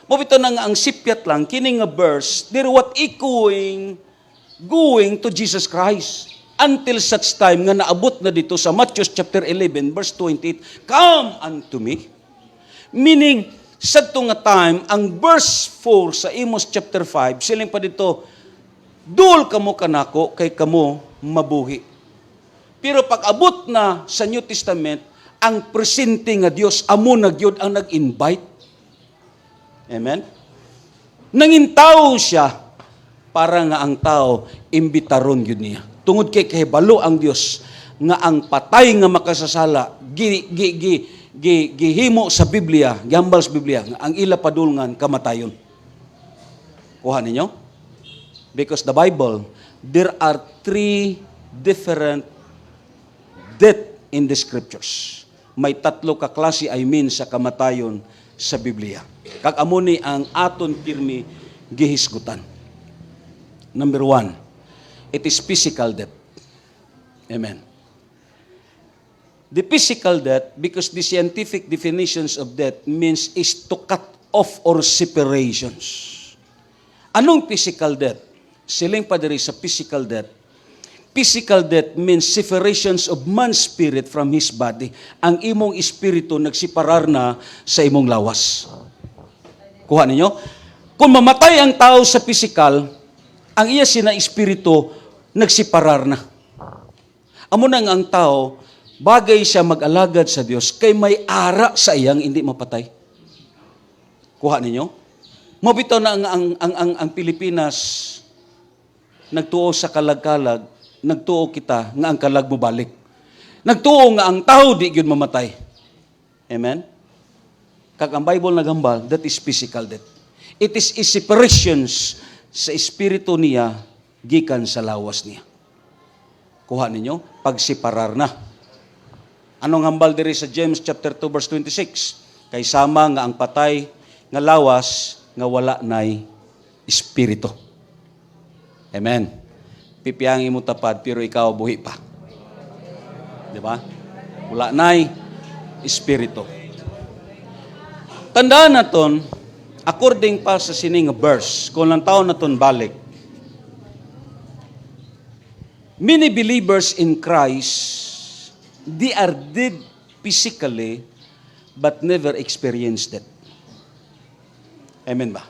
Speaker 1: Mobito na nga ang sipyat lang kini nga verse, they're what echoing going to Jesus Christ. Until such time nga naabot na dito sa Matthew chapter 11 verse 28, come unto me. Meaning, sa ito nga time, ang verse 4 sa Amos chapter 5, siling pa dito, dul kamo kanako, kay kamo mabuhi. Pero pag abot na sa New Testament, ang presente nga Dios amo na gyud ang nag-invite. Amen? Nangintaw siya para nga ang tao imbitaron gyud niya. Tungod kay kahibalo ang Dios nga ang patay nga makasasala gihimo sa Biblia, gihambal sa Biblia nga ang ila padulngan kamatayon. Kuha ninyo? Because the Bible, there are 3 different death in the scriptures. May 3 ka klase sa kamatayon sa Biblia. Kag amo ni ang aton pirmi gihisgutan. Number 1, it is physical death. Amen. The physical death, because the scientific definitions of death means is to cut off or separations. Anong physical death? Siling pa diri sa physical death. Physical death means separations of man's spirit from his body. Ang imong espiritu nagsiparar na sa imong lawas. Kuha ninyo? Kung mamatay ang tao sa physical, ang iya sina espiritu nagsiparar na. Amo nang ang tao, bagay siya mag-alagad sa Dios kay may ara sa iyang hindi mapatay. Kuha ninyo? Mabitaw na ang Pilipinas nagtuo sa kalag-kalag, nagtuo kita nga ang kalag mo balik. Nagtuo nga ang tao di gyud mamatay. Amen? Kag ang Bible nagambal, that is physical death. It is separations sa espiritu niya gikan sa lawas niya. Kuha ninyo, pagsiparar na. Anong hambal diri sa James chapter 2 verse 26? Kay sama nga ang patay nga lawas nga wala nay espiritu. Amen. Pipiangi mo tapad pero ikaw buhi pa. Di ba? Wala nay espiritu. Tandaan naton, according pa sa sining verse, kung lang taon naton balik, many believers in Christ, they are dead physically, but never experienced it. Amen ba?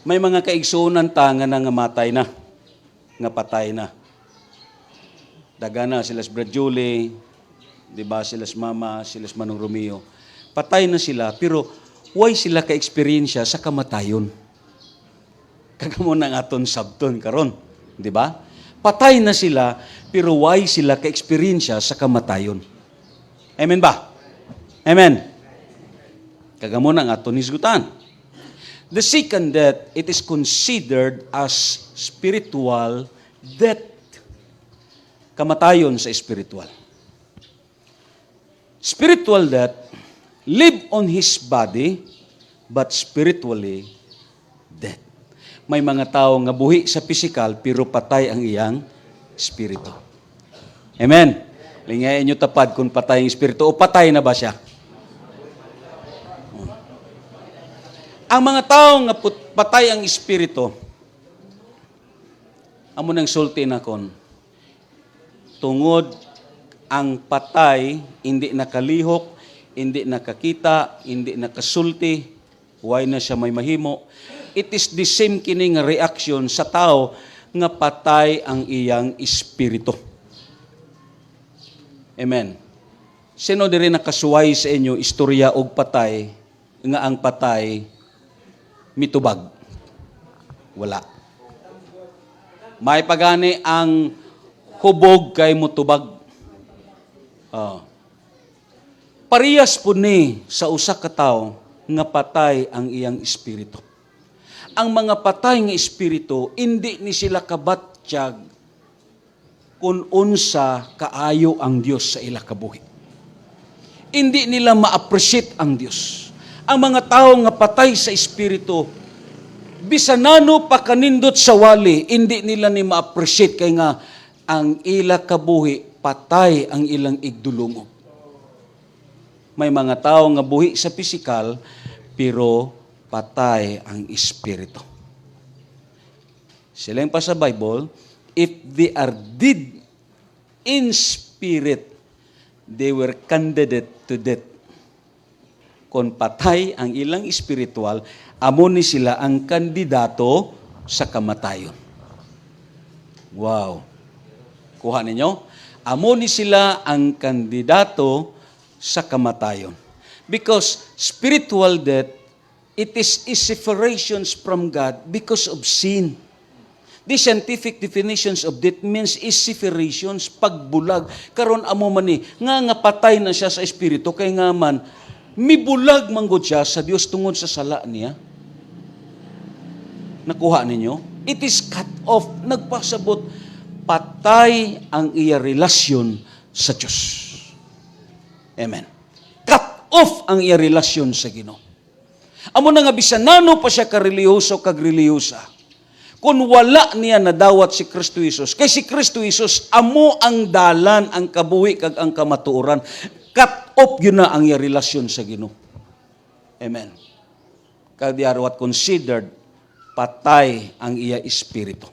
Speaker 1: May mga kaigsunan ta nga nangamatay na, nga patay na. Dagana sila sa Brad Julie, di ba sila sa Mama, sila sa Manong Romeo. Patay na sila, pero why sila ka-experience sa kamatayon? Kagamo nang aton sabton karon, di ba? Patay na sila, pero why sila ka-experience sa kamatayon? Amen ba? Amen. Kagamo nang aton hisgutan. The second death, it is considered as spiritual death. Kamatayon sa spiritual. Spiritual death, live on his body, but spiritually dead. May mga tao nga buhi sa physical, pero patay ang iyang spirito. Amen. Lingayin nyo tapad kung patay ang spirito o patay na ba siya? Ang mga tao nga patay ang espiritu, amo nang sulti na kon, tungod ang patay, hindi nakalihok, hindi nakakita, hindi nakasulti, why na siya may mahimo. It is the same kining reaction sa tao nga patay ang iyang espiritu. Amen. Sino diri nakasuway sa inyo istorya og patay nga ang patay mitubag? Wala. May pagani ang hubog kay mutubag. Parehas po ni sa usa ka tawo nga patay ang iyang espiritu. Ang mga patay nga espiritu, hindi ni sila kabatsyag kung unsa kaayo ang Dios sa ila kabuhi. hindi nila ma-appreciate ang Dios. Ang mga tao nga patay sa espiritu, bisanano pa kanindot sa wali, hindi nila ni ma-appreciate kay nga ang ila kabuhi, patay ang ilang igdulungog. May mga tao nga buhi sa pisikal, pero patay ang espiritu. Sila yung pa sa Bible, if they are dead in spirit, they were candidate to death. Kung patay ang ilang espiritual, amo ni sila ang kandidato sa kamatayon. Wow. Kuha ninyo? Amo ni sila ang kandidato sa kamatayon. Because spiritual death, it is separations from God because of sin. The scientific definitions of death means separations, pagbulag. Karon amo man ni, nga patay na siya sa espiritu, kay nga man, mibulag manggod siya sa Dios tungod sa sala niya. Nakuha ninyo? It is cut off. Nagpasabot, patay ang iya relasyon sa Diyos. Amen. Cut off ang iya relasyon sa Ginoo. Amo na nga bisanano pa siya kareliyoso kagreliyosa. Kung wala niya nadawat si Kristo Jesus, kay si Kristo Jesus amo ang dalan, ang kabuhi kag ang kamatuoran. Cut off yun na ang iya relasyon sa Ginoo. Amen. Kag diaro what considered patay ang iya espiritu.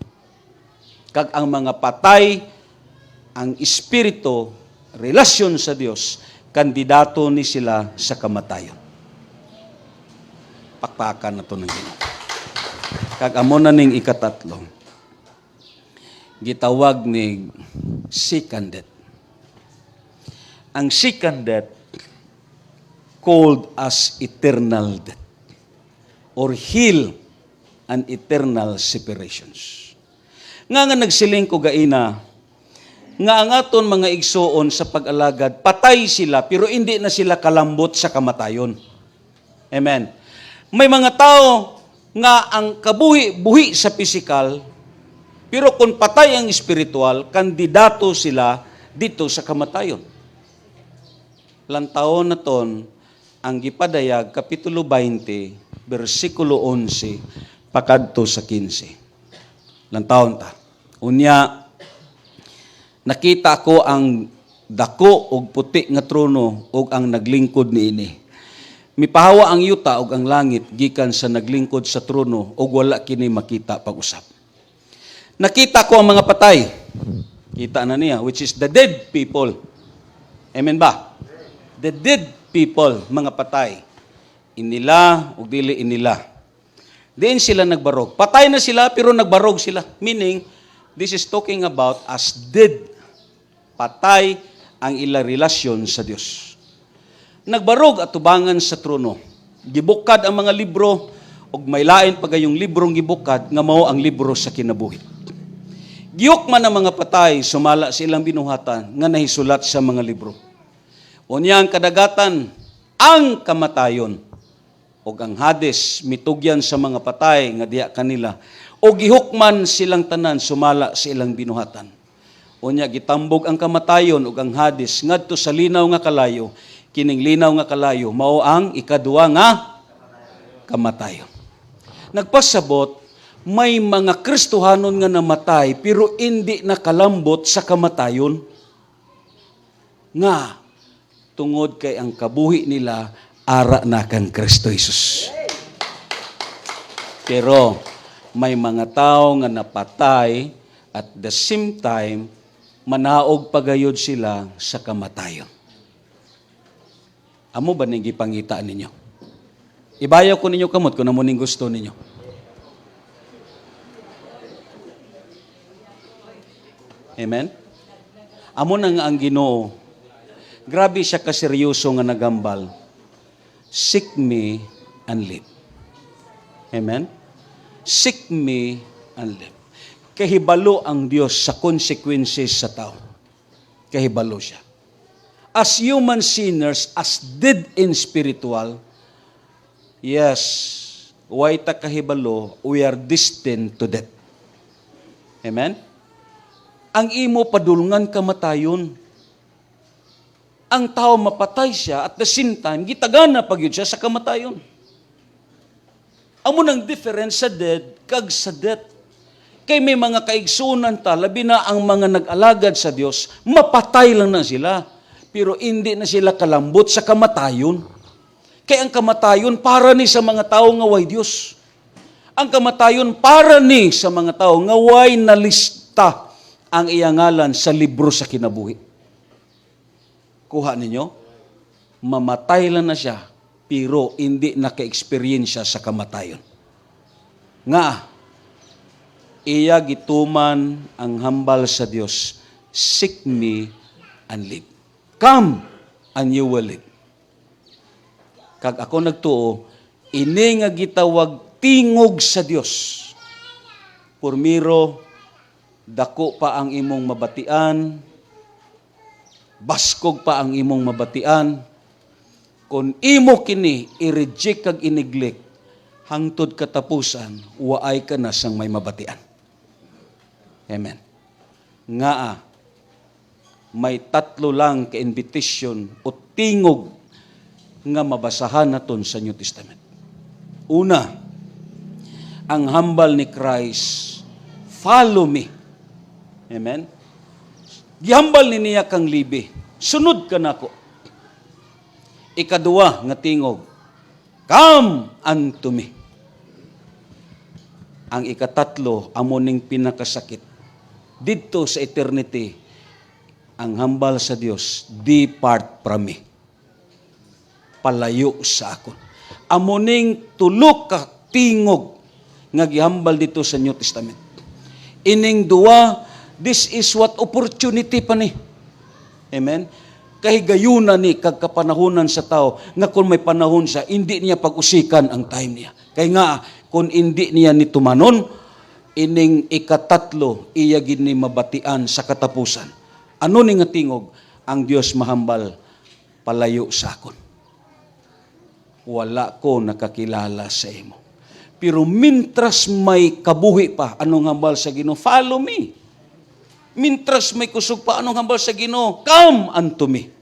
Speaker 1: Kag ang mga patay ang espiritu, relasyon sa Dios, kandidato ni sila sa kamatayon. Pakpakan na to ng Ginoo. Kag amo na ning ikatatlo, gitawag ni second death. Ang second death called as eternal death or hell and eternal separations. Nga nagsiling ko gaina, nga ang aton mga igsoon sa pag-alagad, patay sila pero hindi na sila kalambot sa kamatayon. Amen. May mga tao nga ang kabuhi-buhi sa pisikal, pero kung patay ang espiritual, kandidato sila dito sa kamatayon. Lantaon na ton, ang gipadayag, Kapitulo 20, versikulo 11, pakadto sa 15. Lantaon ta. Unya, nakita ko ang dako og puti nga trono og ang naglingkod niini. Mipahawa ang yuta ug ang langit gikan sa naglingkod sa trono ug wala kini makita pag-usap. Nakita ko ang mga patay. Kita na niya, which is the dead people. Amen ba? The dead people, mga patay. Inila ug dili inila. Diin sila nagbarog. Patay na sila pero nagbarog sila. Meaning, this is talking about as dead. Patay ang ila relasyon sa Dios. Nagbarog at tubangan sa trono. Gibukad ang mga libro ug may lain pa gayong librong gibukad nga mao ang libro sa kinabuhi. Giyok man ang mga patay sumala sa ilang binuhatan nga nahisulat sa mga libro. Unya ang kadagatan, ang kamatayon ug ang Hades mitugyan sa mga patay nga diha kanila o gihukman silang tanan sumala sa ilang binuhatan. Unya gitambog ang kamatayon ug ang Hades ngadto sa linaw nga kalayo. Kining linaw nga kalayo mao ang ikaduwa nga kamatayon. Nagpasabot, may mga Kristohanon nga namatay pero hindi nakalambot sa kamatayon. Nga, tungod kay ang kabuhi nila, ara na kang Kristo Jesus. Pero may mga tao nga napatay at the same time, manaog pagayod sila sa kamatayon. Amo ba ning gipangita ninyo? Ibayaw ko ninyo kamot kung amo ning gusto ninyo. Amen? Amo na nga ang Ginoo. Grabe siya kaseryoso nga nagambal. Seek me and live. Amen? Seek me and live. Kahibalo ang Diyos sa consequences sa tao. Kahibalo siya. As human sinners, as dead in spiritual, yes, way ta kahibalo, we are destined to death. Amen? Ang imo padulngan kamatayon. ang tao mapatay siya at the same time, gitagana pag yun siya sa kamatayon. Amo nang difference sa dead kag sa death. Kay may mga kaigsunan ta, labi na ang mga nag-alagad sa Dios, mapatay lang na sila. Pero hindi na sila kalambot sa kamatayon. Kay ang kamatayon para ni sa mga tao nga way Dios. Ang kamatayon para ni sa mga tao nga way nalista ang iyangalan sa libro sa kinabuhi. Kuha ninyo, mamatay lang na siya, pero hindi naka-experience sa kamatayon. Nga, iya gituman ang hambal sa Dios, seek me and live. Come and you will live. Kag ako nagtuo, ini nga gitawag tingog sa Dios. Pormiro, dako pa ang imong mabatian, baskog pa ang imong mabatian, kung imo kini i-reject kag i-neglect, hangtod katapusan, waay ka na sang may mabatian. Amen. Nga may tatlo lang ka invitation o tingog nga mabasahan naton sa New Testament. Una, ang hambal ni Christ, follow me. Amen. Gihambal ni niya kang libi. Sunod ka nako. Ikaduwa nga tingog, come unto me. Ang ikatatlo, amo ning pinakasakit. Dito sa eternity, ang hambal sa Dios, depart from me. Palayo sa akon. Amo ning tulo ka tingog nga gihambal dito sa New Testament. Ining duwa, this is what opportunity pa ni. Amen? Kahigayunan ni kagkapanahonan sa tao nga kung may panahon siya, hindi niya pag-usikan ang time niya. Kaya nga, kung hindi niya ni tumanon, ining ikatatlo, iya gini mabatian sa katapusan. Ano ni nga tingog? Ang Dios mahambal, palayo sa akon. Wala ko nakakilala sa imo. Pero mintras may kabuhi pa, anong hambal sa Ginoo? Follow me. Mintras may kusog pa, anong hambal sa Ginoo? Come unto me.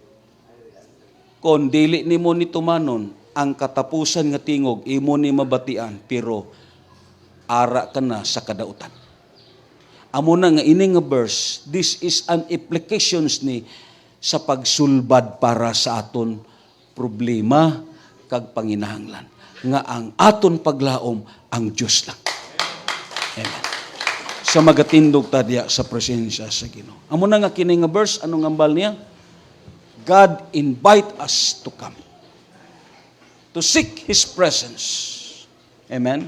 Speaker 1: Kung dili nimo ni tumanon, ang katapusan nga tingog, imo ni mabatian, pero ara ka na sa kadautan. Amo na nga ini nga verse, this is an implications ni sa pagsulbad para sa aton problema kag panginahanglan. Nga ang aton paglaom, ang Diyos lang. Amen. Sa magatindog tadya sa presensya sa Ginoo. Amo na nga kini nga verse, anong hambal niya? God invite us to come. To seek His presence. Amen.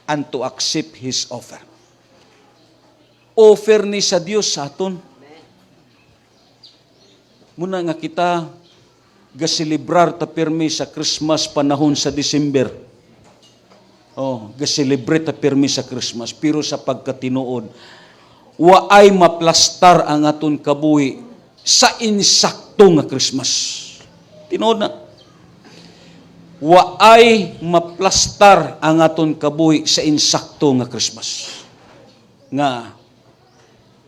Speaker 1: And to accept His offer. Offer ni sa Dios sa aton. Muna nga kita gasilibrar ta pirmi sa Christmas panahon sa December. Gasilibrate ta pirmi sa Christmas. Pero sa pagkatinuod, waay maplastar ang aton kabuhi sa insakto nga Christmas. Tinuod na. Waay maplastar ang aton kabuhi sa insakto nga Christmas. Nga,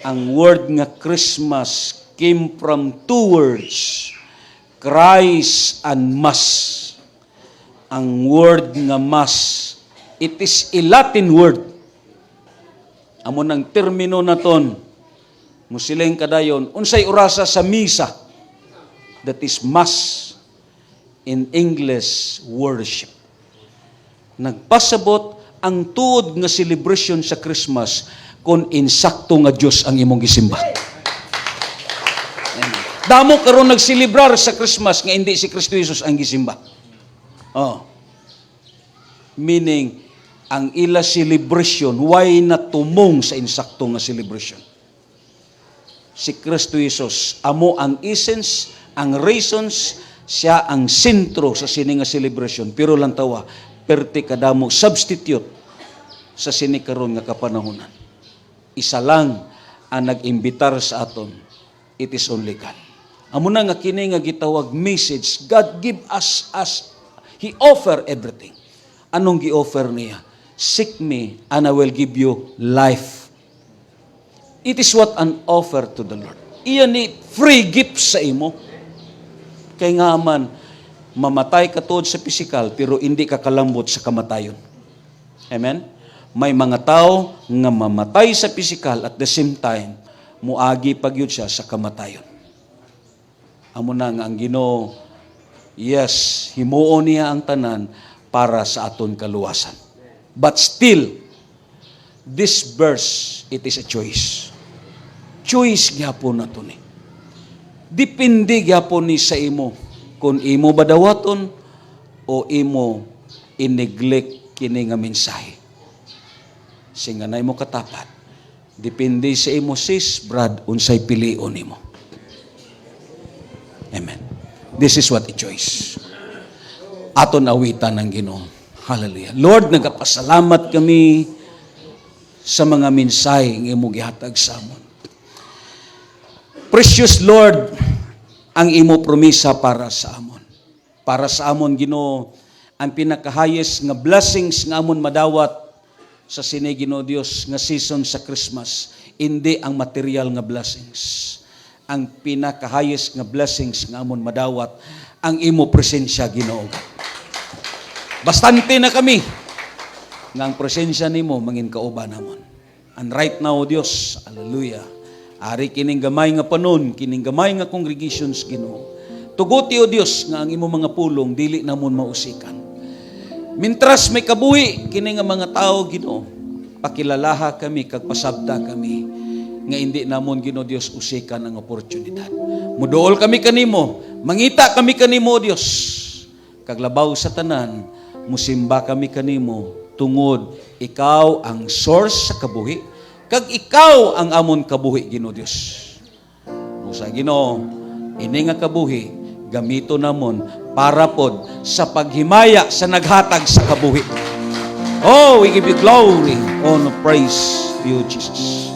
Speaker 1: ang word nga Christmas came from two words, Christ and Mass. Ang word nga Mass, it is a Latin word. Amo nang termino naton, musileng kadayon, unsay orasa sa misa, that is Mass. In English, worship. Nagpasabot ang tuod nga celebration sa Christmas kung insakto nga Diyos ang imong gisimba. Damo karon nagselebrar sa Christmas nga hindi si Kristo Jesus ang gisimba. Meaning, ang ila celebration, why natumong sa insakto nga celebration? Si Kristo Jesus, amo ang essence, ang reasons, siya ang sentro sa sini nga celebration. Pero lang tawa, perti kadamo substitute sa sini karon nga kapanahonan. Isa lang ang nag-imbitar sa aton. It is only God. Amo na nga kini nga gitawag message. God give us He offer everything. Anong gi-offer niya? Seek me and I will give you life. It is what an offer to the Lord. Iyan ni free gift sa imo. Kay nga man, mamatay ka tuod sa pisikal, pero hindi ka kalambot sa kamatayon. Amen? May mga tao nga mamatay sa pisikal at the same time, muagi pag yun siya sa kamatayon. Amo na nga ang Ginoo, yes, himuon niya ang tanan para sa aton kaluwasan. But still, this verse, it is a choice. Choice gyapon nato ni. Depende gyapon ni sa imo kung imo badawaton o imo i-neglect kini nga mensahe. Singa na imo katapat. Depende sa imo, sis, brad, unsay pilion nimo. Amen. This is what a choice. Aton awitan ng Ginoo. Hallelujah. Lord, nagapasalamat kami sa mga mensahe ng imo gihatag sa amon. Precious Lord, ang imo promisa para sa amon. Para sa amon, Ginoo, ang pinakahayes nga blessings nga amon madawat sa sini, Ginoo Dios, nga season sa Christmas, hindi ang material nga blessings. Ang pinakahayes nga blessings nga amon madawat, ang imo presensya, Ginoo. Bastante na kami nga ang presensya nimo mangin kauban namon. And right now, Dios, hallelujah, ari kining gamay nga panon, kining gamay nga congregations, Ginoo. Tuguti, O Dios, nga ang imo mga pulong dili namon mausikan. Mintras may kabuhi kini nga mga tao, Ginoo, pakilalaha kami kag pasabta kami nga hindi namon, Ginoo Dios, usikan ang oportunidad. Muduol kami kanimo, mangita kami kanimo, Dios. Kag labaw sa tanan, musimba kami kanimo tungod ikaw ang source sa kabuhi, kag ikaw ang amon kabuhi, Ginoo Dios. Usa, Ginoo, ini nga kabuhi gamito namon para pod sa paghimaya sa naghatag sa kabuhi. Oh, we give you glory, honor, praise to you, Jesus.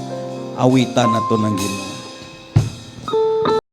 Speaker 1: Awitan nato ng Ginoo.